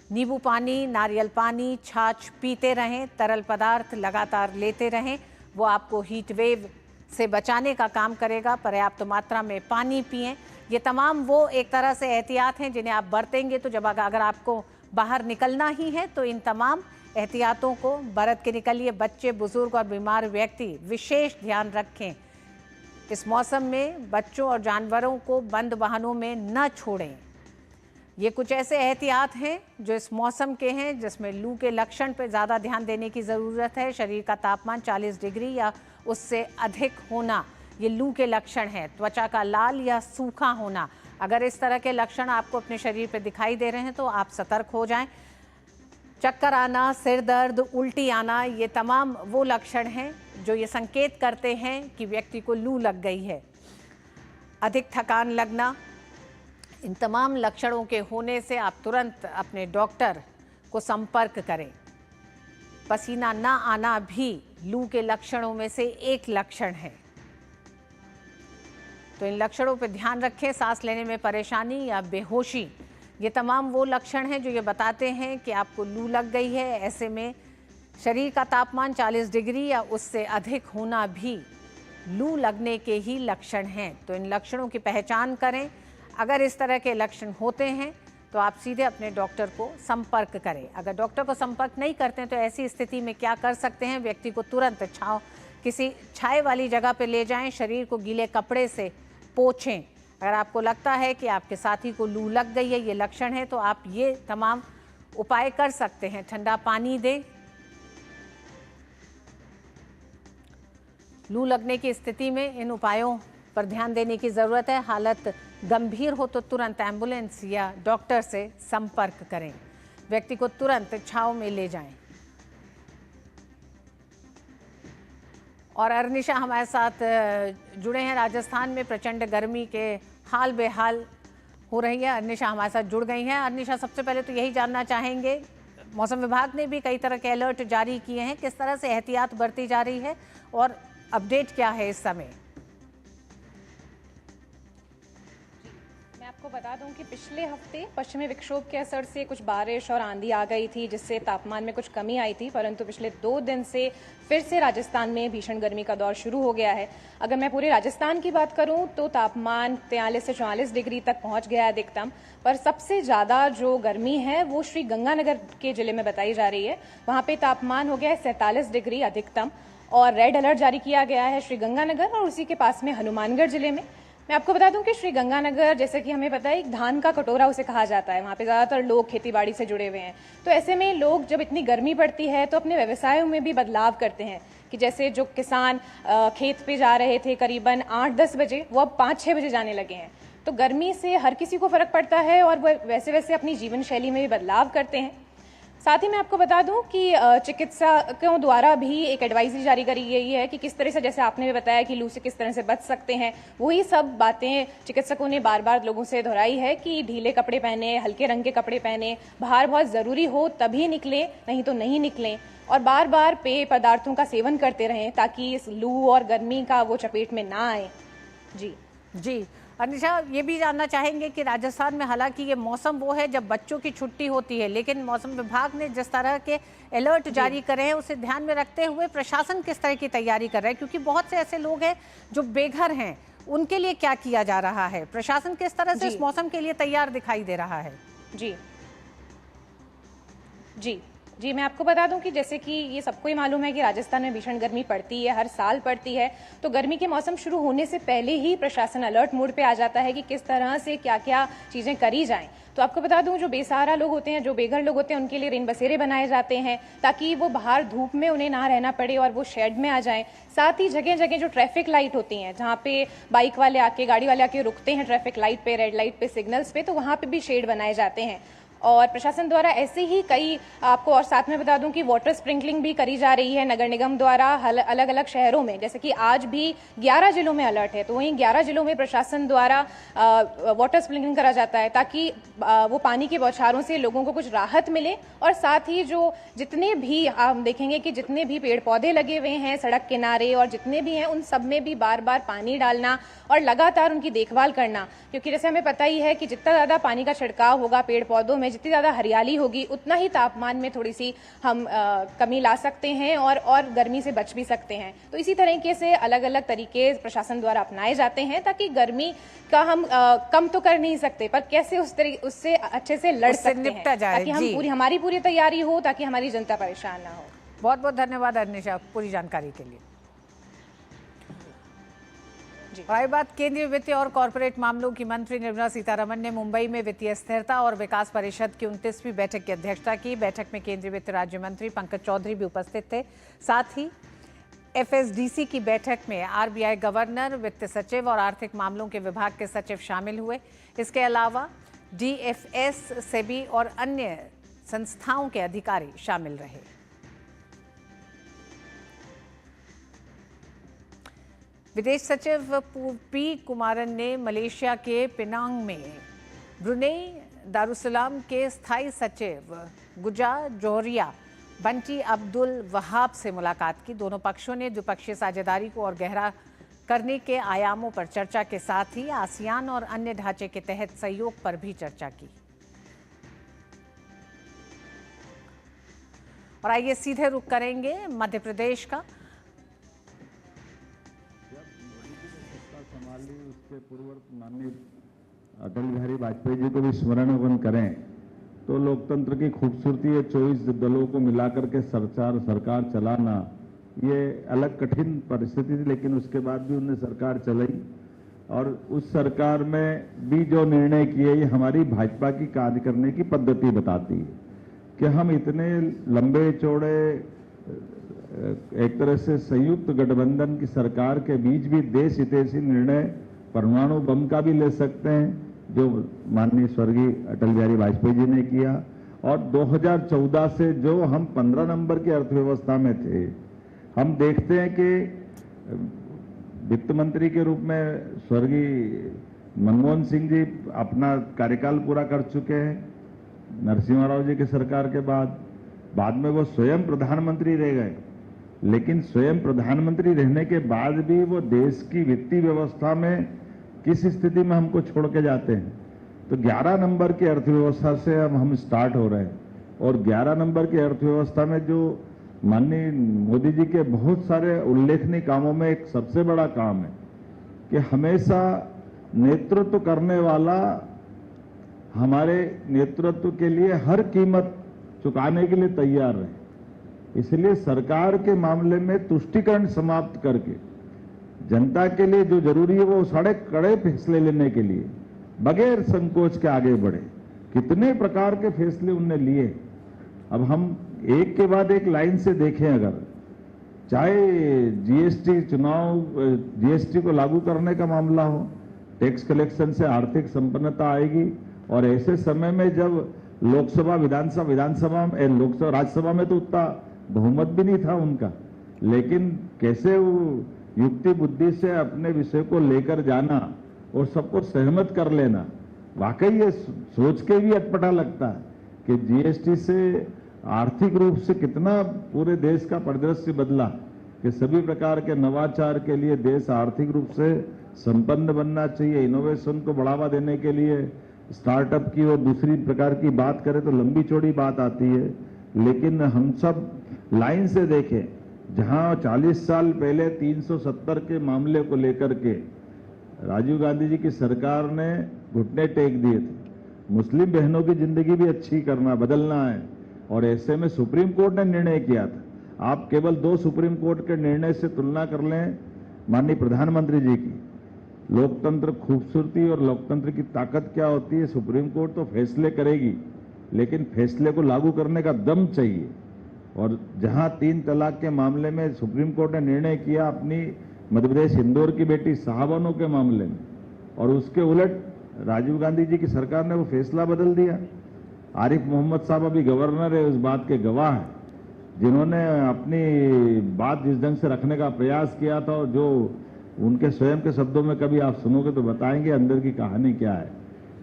नींबू पानी, नारियल पानी, छाछ पीते रहें। तरल पदार्थ लगातार लेते रहें, वो आपको हीट वेव से बचाने का काम करेगा। पर्याप्त मात्रा में पानी पिएं। ये तमाम वो एक तरह से एहतियात हैं जिन्हें आप बरतेंगे तो जब अगर आपको बाहर निकलना ही है तो इन तमाम एहतियातों को बरत के निकलिए। बच्चे, बुजुर्ग और बीमार व्यक्ति विशेष ध्यान रखें। इस मौसम में बच्चों और जानवरों को बंद वाहनों में न छोड़ें। ये कुछ ऐसे एहतियात हैं जो इस मौसम के हैं जिसमें लू के लक्षण पर ज़्यादा ध्यान देने की ज़रूरत है। शरीर का तापमान 40 डिग्री या उससे अधिक होना, ये लू के लक्षण हैं। त्वचा का लाल या सूखा होना, अगर इस तरह के लक्षण आपको अपने शरीर पर दिखाई दे रहे हैं तो आप सतर्क हो जाएं। चक्कर आना, सिर दर्द, उल्टी आना, ये तमाम वो लक्षण हैं जो ये संकेत करते हैं कि व्यक्ति को लू लग गई है। अधिक थकान लगना, इन तमाम लक्षणों के होने से आप तुरंत अपने डॉक्टर को संपर्क करें। पसीना ना आना भी लू के लक्षणों में से एक लक्षण है, तो इन लक्षणों पर ध्यान रखें। सांस लेने में परेशानी या बेहोशी, ये तमाम वो लक्षण हैं जो ये बताते हैं कि आपको लू लग गई है। ऐसे में शरीर का तापमान 40 डिग्री या उससे अधिक होना भी लू लगने के ही लक्षण हैं। तो इन लक्षणों की पहचान करें। अगर इस तरह के लक्षण होते हैं तो आप सीधे अपने डॉक्टर को संपर्क करें। अगर डॉक्टर को संपर्क नहीं करते हैं तो ऐसी स्थिति में क्या कर सकते हैं? व्यक्ति को तुरंत किसी छाए वाली जगह पर ले जाएं। शरीर को गीले कपड़े से पोंछें। अगर आपको लगता है कि आपके साथी को लू लग गई है, ये लक्षण है, तो आप ये तमाम उपाय कर सकते हैं। ठंडा पानी दें। लू लगने की स्थिति में इन उपायों पर ध्यान देने की ज़रूरत है। हालत गंभीर हो तो तुरंत एम्बुलेंस या डॉक्टर से संपर्क करें। व्यक्ति को तुरंत छांव में ले जाएं। और अर्निशा हमारे साथ जुड़े हैं। राजस्थान में प्रचंड गर्मी के हाल बेहाल हो रही है। अर्निशा हमारे साथ जुड़ गई हैं। अर्निशा, सबसे पहले तो यही जानना चाहेंगे, मौसम विभाग ने भी कई तरह के अलर्ट जारी किए हैं, किस तरह से एहतियात बरती जा रही है और अपडेट क्या है इस समय? मैं आपको बता दूं कि पिछले हफ्ते पश्चिमी विक्षोभ के असर से कुछ बारिश और आंधी आ गई थी, जिससे तापमान में कुछ कमी आई थी, परंतु पिछले 2 दिन से फिर से राजस्थान में भीषण गर्मी का दौर शुरू हो गया है। अगर मैं पूरे राजस्थान की बात करूं तो तापमान 43 से 44 डिग्री तक पहुंच गया है अधिकतम, पर सबसे ज़्यादा जो गर्मी है वो श्री गंगानगर के जिले में बताई जा रही है। वहाँ पे तापमान हो गया है 47 डिग्री अधिकतम और रेड अलर्ट जारी किया गया है श्री गंगानगर और उसी के पास में हनुमानगढ़ जिले में। मैं आपको बता दूं कि श्री गंगानगर, जैसे कि हमें पता है, एक धान का कटोरा उसे कहा जाता है। वहाँ पे ज़्यादातर लोग खेती बाड़ी से जुड़े हुए हैं, तो ऐसे में लोग जब इतनी गर्मी पड़ती है तो अपने व्यवसायों में भी बदलाव करते हैं कि जैसे जो किसान खेत पे जा रहे थे करीबन 8-10 बजे, वो अब 5-6 बजे जाने लगे हैं। तो गर्मी से हर किसी को फ़र्क पड़ता है और वो वैसे वैसे अपनी जीवन शैली में भी बदलाव करते हैं। साथ ही मैं आपको बता दूं कि चिकित्सकों द्वारा भी एक एडवाइजरी जारी करी गई है कि किस तरह से, जैसे आपने भी बताया कि लू से किस तरह से बच सकते हैं, वही सब बातें चिकित्सकों ने बार बार लोगों से दोहराई है कि ढीले कपड़े पहने, हल्के रंग के कपड़े पहने, बाहर बहुत ज़रूरी हो तभी निकलें, नहीं तो नहीं निकलें, और बार बार पेय पदार्थों का सेवन करते रहें ताकि इस लू और गर्मी का वो चपेट में ना आए। जी अनिशा, ये भी जानना चाहेंगे कि राजस्थान में हालांकि ये मौसम वो है जब बच्चों की छुट्टी होती है, लेकिन मौसम विभाग ने जिस तरह के अलर्ट जारी करे हैं उसे ध्यान में रखते हुए प्रशासन किस तरह की तैयारी कर रहा है, क्योंकि बहुत से ऐसे लोग हैं जो बेघर हैं, उनके लिए क्या किया जा रहा है, प्रशासन किस तरह से इस मौसम के लिए तैयार दिखाई दे रहा है? जी, मैं आपको बता दूं कि जैसे कि ये सबको ही मालूम है कि राजस्थान में भीषण गर्मी पड़ती है, हर साल पड़ती है, तो गर्मी के मौसम शुरू होने से पहले ही प्रशासन अलर्ट मोड पे आ जाता है कि किस तरह से क्या क्या चीज़ें करी जाएं। तो आपको बता दूं, जो बेसहारा लोग होते हैं, जो बेघर लोग होते हैं, उनके लिए रेन बसेरे बनाए जाते हैं ताकि वो बाहर धूप में उन्हें ना रहना पड़े और वो शेड में आ जाएं। साथ ही जगह जगह जो ट्रैफिक लाइट होती हैं, जहाँ पे बाइक वाले आके, गाड़ी वाले आके रुकते हैं ट्रैफिक लाइट पे, रेड लाइट पे, सिग्नल्स पे, तो वहाँ पे भी शेड बनाए जाते हैं। और प्रशासन द्वारा ऐसे ही कई, आपको और साथ में बता दूं कि वाटर स्प्रिंकलिंग भी करी जा रही है नगर निगम द्वारा अलग अलग शहरों में। जैसे कि आज भी 11 जिलों में अलर्ट है, तो वहीं 11 जिलों में प्रशासन द्वारा वाटर स्प्रिंकलिंग करा जाता है ताकि वो पानी के बौछारों से लोगों को कुछ राहत मिले। और साथ ही जो जितने भी आप देखेंगे कि जितने भी पेड़ पौधे लगे हुए हैं सड़क किनारे और जितने भी हैं, उन सब में भी बार बार पानी डालना और लगातार उनकी देखभाल करना, क्योंकि जैसे हमें पता ही है कि जितना ज़्यादा पानी का छिड़काव होगा पेड़ पौधों में, जितनी ज़्यादा हरियाली होगी, उतना ही तापमान में थोड़ी सी हम कमी ला सकते हैं और गर्मी से बच भी सकते हैं। तो इसी तरीके से अलग अलग तरीके प्रशासन द्वारा अपनाए जाते हैं ताकि गर्मी का हम कम तो कर नहीं सकते, पर कैसे उससे अच्छे से लड़ सकते हैं ताकि हम हमारी पूरी तैयारी हो, ताकि हमारी जनता परेशान ना हो। बहुत बहुत धन्यवाद अनिशा पूरी जानकारी के लिए। और बात केंद्रीय वित्त और कॉरपोरेट मामलों की मंत्री निर्मला सीतारमण ने मुंबई में वित्तीय स्थिरता और विकास परिषद की 29वीं बैठक की अध्यक्षता की। बैठक में केंद्रीय वित्त राज्य मंत्री पंकज चौधरी भी उपस्थित थे। साथ ही एफएसडीसी की बैठक में आरबीआई गवर्नर, वित्त सचिव और आर्थिक मामलों के विभाग के सचिव शामिल हुए। इसके अलावा डीएफएस, सेबी और अन्य संस्थाओं के अधिकारी शामिल रहे। विदेश सचिव पी कुमारन ने मलेशिया के पिनांग में ब्रुनेई दारुसलाम के स्थायी सचिव गुजा जोहरिया बंटी अब्दुल वहाब से मुलाकात की। दोनों पक्षों ने द्विपक्षीय साझेदारी को और गहरा करने के आयामों पर चर्चा के साथ ही आसियान और अन्य ढांचे के तहत सहयोग पर भी चर्चा की। और आइए सीधे रुख करेंगे मध्य प्रदेश का। उसके पूर्व माननीय अटल बिहारी वाजपेयी जी को भी स्मरण करें तो लोकतंत्र की खूबसूरती है। 24 दलों को मिलाकर के सरकार चलाना ये अलग कठिन परिस्थिति थी, लेकिन उसके बाद भी उन्हें सरकार चलाई और उस सरकार में भी जो निर्णय किए ये हमारी भाजपा की कार्य करने की पद्धति बताती है कि हम इतने लंबे चौड़े एक तरह से संयुक्त गठबंधन की सरकार के बीच भी देश हितैषी निर्णय परमाणु बम का भी ले सकते हैं, जो माननीय स्वर्गीय अटल बिहारी वाजपेयी जी ने किया। और 2014 से जो हम 15 नंबर की अर्थव्यवस्था में थे, हम देखते हैं कि वित्त मंत्री के रूप में स्वर्गीय मनमोहन सिंह जी अपना कार्यकाल पूरा कर चुके हैं नरसिम्हा राव जी की सरकार के बाद में वो स्वयं प्रधानमंत्री रह गए, लेकिन स्वयं प्रधानमंत्री रहने के बाद भी वो देश की वित्तीय व्यवस्था में किस स्थिति में हमको छोड़ के जाते हैं। तो 11 नंबर की अर्थव्यवस्था से अब हम स्टार्ट हो रहे हैं और 11 नंबर की अर्थव्यवस्था में जो माननीय मोदी जी के बहुत सारे उल्लेखनीय कामों में एक सबसे बड़ा काम है कि हमेशा नेतृत्व करने वाला हमारे नेतृत्व के लिए हर कीमत चुकाने के लिए तैयार रहे। इसलिए सरकार के मामले में तुष्टीकरण समाप्त करके जनता के लिए जो जरूरी है वो सारे कड़े फैसले लेने के लिए बगैर संकोच के आगे बढ़े। कितने प्रकार के फैसले उनने लिए, अब हम एक के बाद एक लाइन से देखें, अगर चाहे जीएसटी जीएसटी को लागू करने का मामला हो, टैक्स कलेक्शन से आर्थिक संपन्नता आएगी और ऐसे समय में जब लोकसभा विधानसभा में लोकसभा राज्यसभा में तो उतना बहुमत भी नहीं था उनका, लेकिन कैसे वो युक्ति बुद्धि से अपने विषय को लेकर जाना और सबको सहमत कर लेना, वाकई ये सोच के भी अटपटा लगता है कि जीएसटी से आर्थिक रूप से कितना पूरे देश का परिदृश्य बदला, कि सभी प्रकार के नवाचार के लिए देश आर्थिक रूप से संपन्न बनना चाहिए, इनोवेशन को बढ़ावा देने के लिए स्टार्टअप की और दूसरी प्रकार की बात करें तो लंबी चौड़ी बात आती है। लेकिन हम सब लाइन से देखें, जहां 40 साल पहले 370 के मामले को लेकर के राजीव गांधी जी की सरकार ने घुटने टेक दिए थे, मुस्लिम बहनों की जिंदगी भी अच्छी करना, बदलना है, और ऐसे में सुप्रीम कोर्ट ने निर्णय किया था। आप केवल 2 सुप्रीम कोर्ट के निर्णय से तुलना कर लें माननीय प्रधानमंत्री जी की, लोकतंत्र खूबसूरती और लोकतंत्र की ताकत क्या होती है। सुप्रीम कोर्ट तो फैसले करेगी, लेकिन फैसले को लागू करने का दम चाहिए। और जहां 3 तलाक के मामले में सुप्रीम कोर्ट ने निर्णय किया अपनी मध्य प्रदेश इंदौर की बेटी शाहबानो के मामले में, और उसके उलट राजीव गांधी जी की सरकार ने वो फैसला बदल दिया। आरिफ मोहम्मद साहब अभी गवर्नर है, उस बात के गवाह हैं, जिन्होंने अपनी बात जिस ढंग से रखने का प्रयास किया था, और जो उनके स्वयं के शब्दों में कभी आप सुनोगे तो बताएंगे अंदर की कहानी क्या है।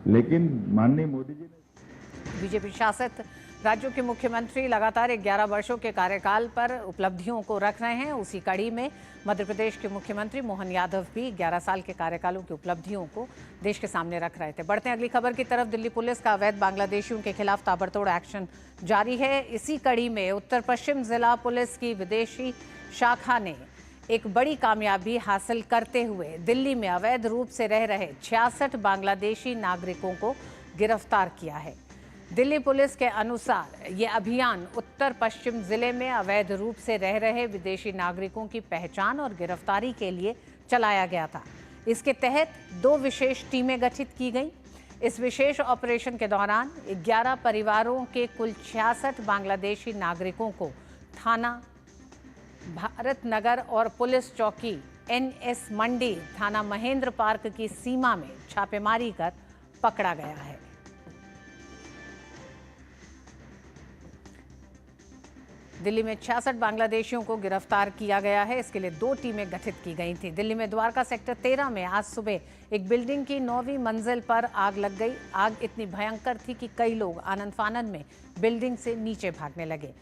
लेकिन माननीय मोदी जी ने बीजेपी शासित राज्यों के मुख्यमंत्री लगातार 11 वर्षों के कार्यकाल पर उपलब्धियों को रख रहे हैं। उसी कड़ी में मध्य प्रदेश के मुख्यमंत्री मोहन यादव भी 11 साल के कार्यकालों की उपलब्धियों को देश के सामने रख रहे थे। बढ़ते हैं अगली खबर की तरफ। दिल्ली पुलिस का अवैध बांग्लादेशियों के खिलाफ ताबड़तोड़ एक्शन जारी है। इसी कड़ी में उत्तर पश्चिम जिला पुलिस की विदेशी शाखा ने एक बड़ी कामयाबी हासिल करते हुए दिल्ली में अवैध रूप से रह रहे 66 बांग्लादेशी नागरिकों को गिरफ्तार किया है। दिल्ली पुलिस के अनुसार ये अभियान उत्तर पश्चिम जिले में अवैध रूप से रह रहे विदेशी नागरिकों की पहचान और गिरफ्तारी के लिए चलाया गया था। इसके तहत 2 विशेष टीमें गठित की गईं। इस विशेष ऑपरेशन के दौरान 11 परिवारों के कुल 66 बांग्लादेशी नागरिकों को थाना भारत नगर और पुलिस चौकी NS मंडी थाना महेंद्र पार्क की सीमा में छापेमारी कर पकड़ा गया है। दिल्ली में 66 बांग्लादेशियों को गिरफ्तार किया गया है। इसके लिए 2 टीमें गठित की गई थी। दिल्ली में द्वारका सेक्टर 13 में आज सुबह एक बिल्डिंग की 9वीं मंजिल पर आग लग गई। आग इतनी भयंकर थी कि कई लोग आनंद फानन में बिल्डिंग से नीचे भागने लगे।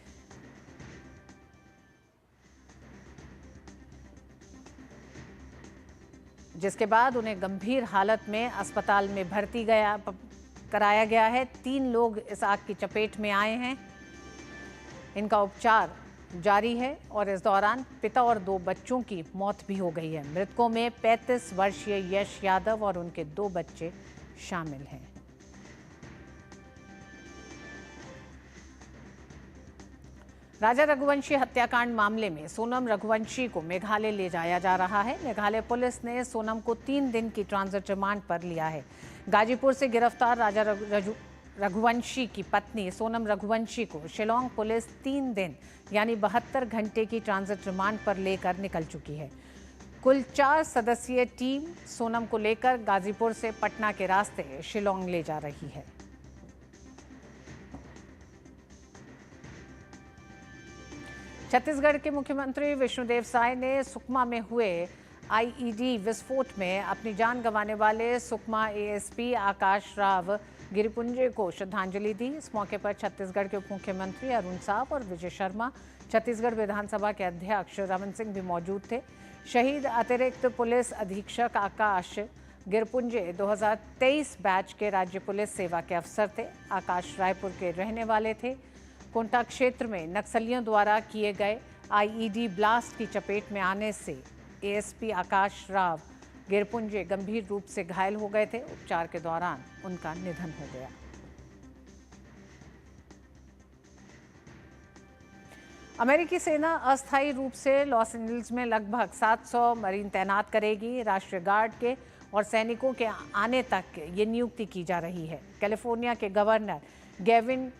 जिसके बाद उन्हें गंभीर हालत में अस्पताल में भर्ती कराया गया है। 3 लोग इस आग की चपेट में आए हैं। इनका उपचार जारी है और इस दौरान पिता और 2 बच्चों की मौत भी हो गई है। मृतकों में 35 वर्षीय यश यादव और उनके 2 बच्चे शामिल हैं। राजा रघुवंशी हत्याकांड मामले में सोनम रघुवंशी को मेघालय ले जाया जा रहा है। मेघालय पुलिस ने सोनम को 3 दिन की ट्रांजिट रिमांड पर लिया है। गाजीपुर से गिरफ्तार राजा रघुवंशी की पत्नी सोनम रघुवंशी को शिलोंग पुलिस 3 दिन यानी 72 घंटे की ट्रांजिट रिमांड पर लेकर निकल चुकी है। कुल 4 सदस्यीय टीम सोनम को लेकर गाजीपुर से पटना के रास्ते शिलोंग ले जा रही है। छत्तीसगढ़ के मुख्यमंत्री विष्णुदेव साय ने सुकमा में हुए आईईडी विस्फोट में अपनी जान गंवाने वाले सुकमा एएसपी आकाश राव गिरिपुंजे को श्रद्धांजलि दी। इस मौके पर छत्तीसगढ़ के उप मुख्यमंत्री अरुण साव और विजय शर्मा, छत्तीसगढ़ विधानसभा के अध्यक्ष रमन सिंह भी मौजूद थे। शहीद अतिरिक्त पुलिस अधीक्षक आकाश गिरपुंजे 2023 बैच के राज्य पुलिस सेवा के अफसर थे। आकाश रायपुर के रहने वाले थे। कोंटा क्षेत्र में नक्सलियों द्वारा किए गए आईईडी ब्लास्ट की चपेट में आने से एएसपी आकाश राव गिरपुंजे गंभीर रूप से घायल हो गए थे। उपचार के दौरान उनका निधन हो गया। अमेरिकी सेना अस्थायी रूप से लॉस एंजल्स में लगभग 700 मरीन तैनात करेगी। राष्ट्रीय गार्ड के और सैनिकों के आने तक ये नियुक्ति की जा रही है। कैलिफोर्निया के गवर्नर गेविन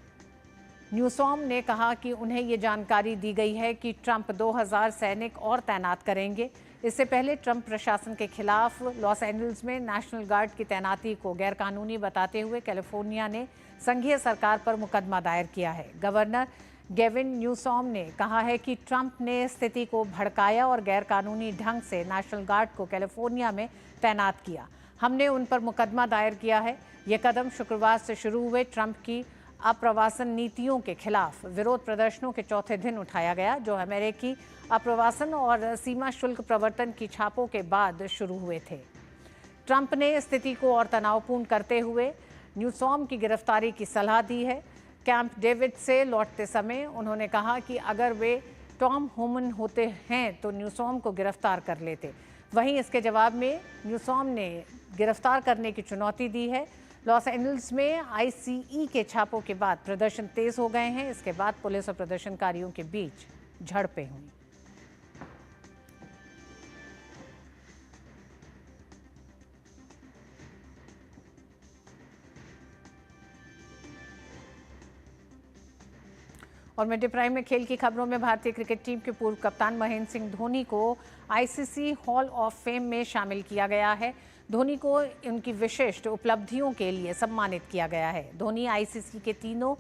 न्यूसॉम ने कहा कि उन्हें ये जानकारी दी गई है कि ट्रंप 2000 सैनिक और तैनात करेंगे। इससे पहले ट्रंप प्रशासन के खिलाफ लॉस एंजल्स में नेशनल गार्ड की तैनाती को गैरकानूनी बताते हुए कैलिफोर्निया ने संघीय सरकार पर मुकदमा दायर किया है। गवर्नर गेविन न्यूसॉम ने कहा है कि ट्रंप ने स्थिति को भड़काया और गैरकानूनी ढंग से नेशनल गार्ड को कैलिफोर्निया में तैनात किया। हमने उन पर मुकदमा दायर किया है। ये कदम शुक्रवार से शुरू हुए ट्रंप की अप्रवासन नीतियों के खिलाफ विरोध प्रदर्शनों के चौथे दिन उठाया गया, जो अमेरिकी अप्रवासन और सीमा शुल्क प्रवर्तन की छापों के बाद शुरू हुए थे। ट्रंप ने स्थिति को और तनावपूर्ण करते हुए न्यूसॉम की गिरफ्तारी की सलाह दी है। कैंप डेविड से लौटते समय उन्होंने कहा कि अगर वे टॉम होमन होते हैं तो न्यूसॉम को गिरफ्तार कर लेते। वहीं इसके जवाब में न्यूसॉम ने गिरफ्तार करने की चुनौती दी है। लॉस एंजल्स में ICE के छापों के बाद प्रदर्शन तेज हो गए हैं। इसके बाद पुलिस और प्रदर्शनकारियों के बीच झड़पें हुई। और मिड डे प्राइम में खेल की खबरों में भारतीय क्रिकेट टीम के पूर्व कप्तान महेंद्र सिंह धोनी को ICC हॉल ऑफ फेम में शामिल किया गया है। धोनी को उनकी विशिष्ट उपलब्धियों के लिए सम्मानित किया गया है। धोनी ICC के तीनों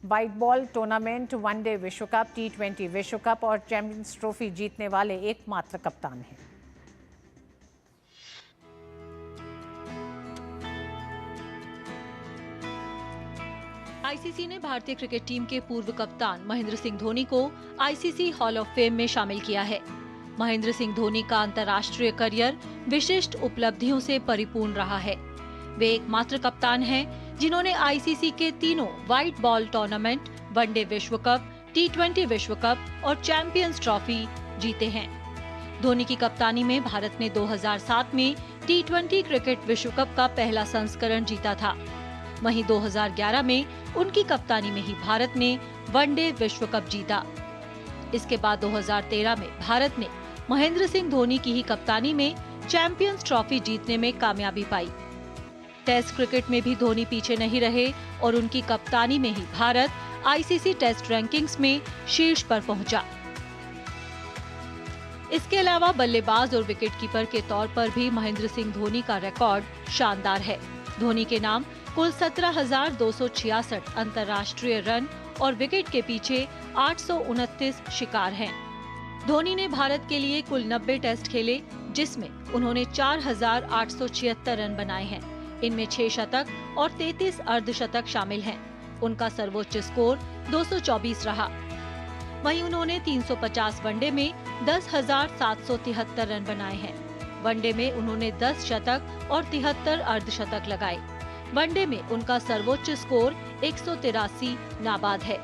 वाइट बॉल टूर्नामेंट, वनडे विश्व कप, T20 विश्व कप और चैंपियंस ट्रॉफी जीतने वाले एकमात्र कप्तान हैं। ICC ने भारतीय क्रिकेट टीम के पूर्व कप्तान महेंद्र सिंह धोनी को ICC हॉल ऑफ फेम में शामिल किया है। महेंद्र सिंह धोनी का अंतर्राष्ट्रीय करियर विशिष्ट उपलब्धियों से परिपूर्ण रहा है। वे एकमात्र कप्तान हैं जिन्होंने ICC के तीनों व्हाइट बॉल टूर्नामेंट, वनडे विश्व कप, T20 विश्व कप और चैंपियंस ट्रॉफी जीते हैं। धोनी की कप्तानी में भारत ने 2007 में T20 क्रिकेट विश्व कप का पहला संस्करण जीता था। वहीं 2011 में उनकी कप्तानी में ही भारत ने वनडे विश्व कप जीता। इसके बाद 2013 में भारत ने महेंद्र सिंह धोनी की ही कप्तानी में चैंपियंस ट्रॉफी जीतने में कामयाबी पाई। टेस्ट क्रिकेट में भी धोनी पीछे नहीं रहे और उनकी कप्तानी में ही भारत ICC टेस्ट रैंकिंग्स में शीर्ष पर पहुंचा। इसके अलावा बल्लेबाज और विकेटकीपर के तौर पर भी महेंद्र सिंह धोनी का रिकॉर्ड शानदार है। धोनी के नाम कुल 17,266 अंतर्राष्ट्रीय रन और विकेट के पीछे 829 शिकार हैं। धोनी ने भारत के लिए कुल 90 टेस्ट खेले, जिसमें उन्होंने 4,876 रन बनाए हैं। इनमें 6 शतक और 33 अर्धशतक शामिल हैं। उनका सर्वोच्च स्कोर 224 रहा। वहीं उन्होंने 350 वनडे में 10,773 रन बनाए हैं। वनडे में उन्होंने 10 शतक और 73 अर्धशतक लगाए। वनडे में उनका सर्वोच्च स्कोर 183 नाबाद है।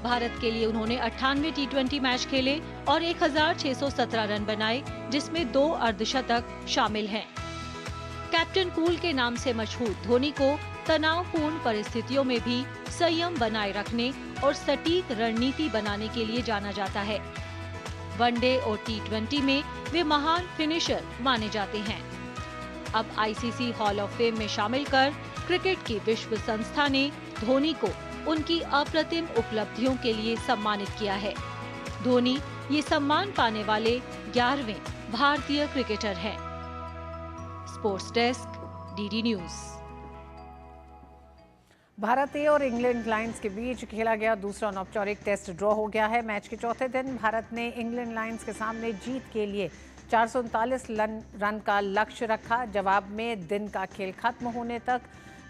भारत के लिए उन्होंने 98 T20 मैच खेले और 1,617 रन बनाए, जिसमें 2 अर्धशतक शामिल हैं। कैप्टन कूल के नाम से मशहूर धोनी को तनावपूर्ण परिस्थितियों में भी संयम बनाए रखने और सटीक रणनीति बनाने के लिए जाना जाता है। वनडे और T20 में वे महान फिनिशर माने जाते हैं। अब ICC हॉल ऑफ फेम में शामिल कर क्रिकेट की विश्व संस्था ने धोनी को उनकी अप्रतिम उपलब्धियों के लिए सम्मानित किया है। धोनी ये सम्मान पाने वाले 11वें भारतीय क्रिकेटर हैं। Sports desk, DD news. Bharat A और इंग्लैंड लायंस के बीच खेला गया दूसरा औपचारिक टेस्ट ड्रॉ हो गया है। मैच के चौथे दिन भारत ने इंग्लैंड लायंस के सामने जीत के लिए 439 रन का लक्ष्य रखा। जवाब में दिन का खेल खत्म होने तक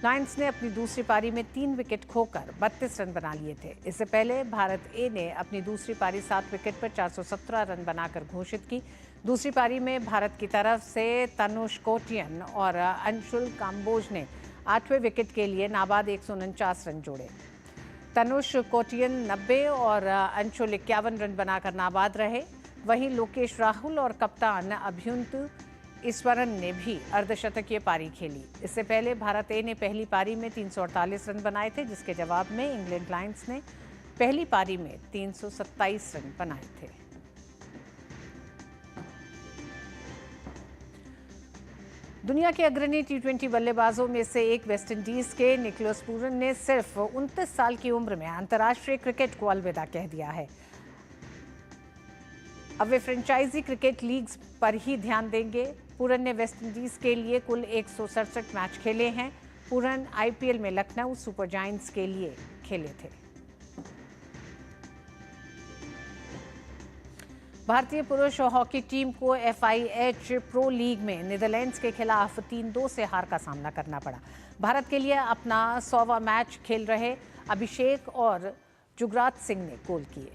लायंस ने अपनी दूसरी पारी में 3 विकेट खोकर 32 रन बना लिए थे। इससे पहले भारत ए ने अपनी दूसरी पारी 7 विकेट पर 417 रन बनाकर घोषित की। दूसरी पारी में भारत की तरफ से तनुष कोटियन और अंशुल काम्बोज ने 8वें विकेट के लिए नाबाद 149 रन जोड़े। तनुष कोटियन 90 और अंशुल 51 रन बनाकर नाबाद रहे। वहीं लोकेश राहुल और कप्तान अभ्युंत ईश्वरन ने भी अर्धशतकीय पारी खेली। इससे पहले भारत ए ने पहली पारी में 348 रन बनाए थे, जिसके जवाब में इंग्लैंड लायंस ने पहली पारी में 327 रन बनाए थे। दुनिया के अग्रणी T20 बल्लेबाजों में से एक वेस्टइंडीज के निकोलस पूरन ने सिर्फ 29 साल की उम्र में अंतर्राष्ट्रीय क्रिकेट को अलविदा कह दिया है। अब वे फ्रेंचाइजी क्रिकेट लीग्स पर ही ध्यान देंगे। पूरन ने वेस्टइंडीज के लिए कुल 167 मैच खेले हैं। पूरन आईपीएल में लखनऊ सुपर जायंट्स के लिए खेले थे। भारतीय पुरुष हॉकी टीम को FIH प्रो लीग में नीदरलैंड्स के खिलाफ 3-2 से हार का सामना करना पड़ा। भारत के लिए अपना 100वां मैच खेल रहे अभिषेक और जुगराज सिंह ने गोल किए।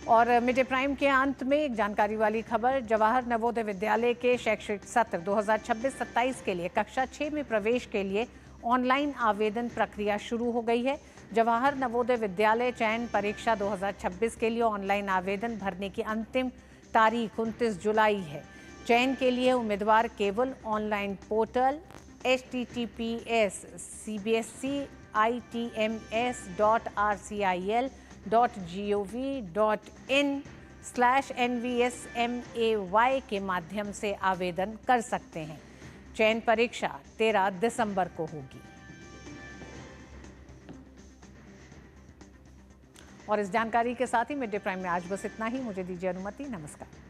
और मिड डे प्राइम के अंत में एक जानकारी वाली खबर। जवाहर नवोदय विद्यालय के शैक्षिक सत्र 2026-27 के लिए कक्षा 6 में प्रवेश के लिए ऑनलाइन आवेदन प्रक्रिया शुरू हो गई है। जवाहर नवोदय विद्यालय चयन परीक्षा 2026 के लिए ऑनलाइन आवेदन भरने की अंतिम तारीख 29 जुलाई है। चयन के लिए उम्मीदवार केवल ऑनलाइन पोर्टल https://cbscitms.rcil.gov.in/nvsmay के माध्यम से आवेदन कर सकते हैं। चयन परीक्षा 13 दिसंबर को होगी। और इस जानकारी के साथ ही मिड डे प्राइम में आज बस इतना ही। मुझे दीजिए अनुमति। नमस्कार।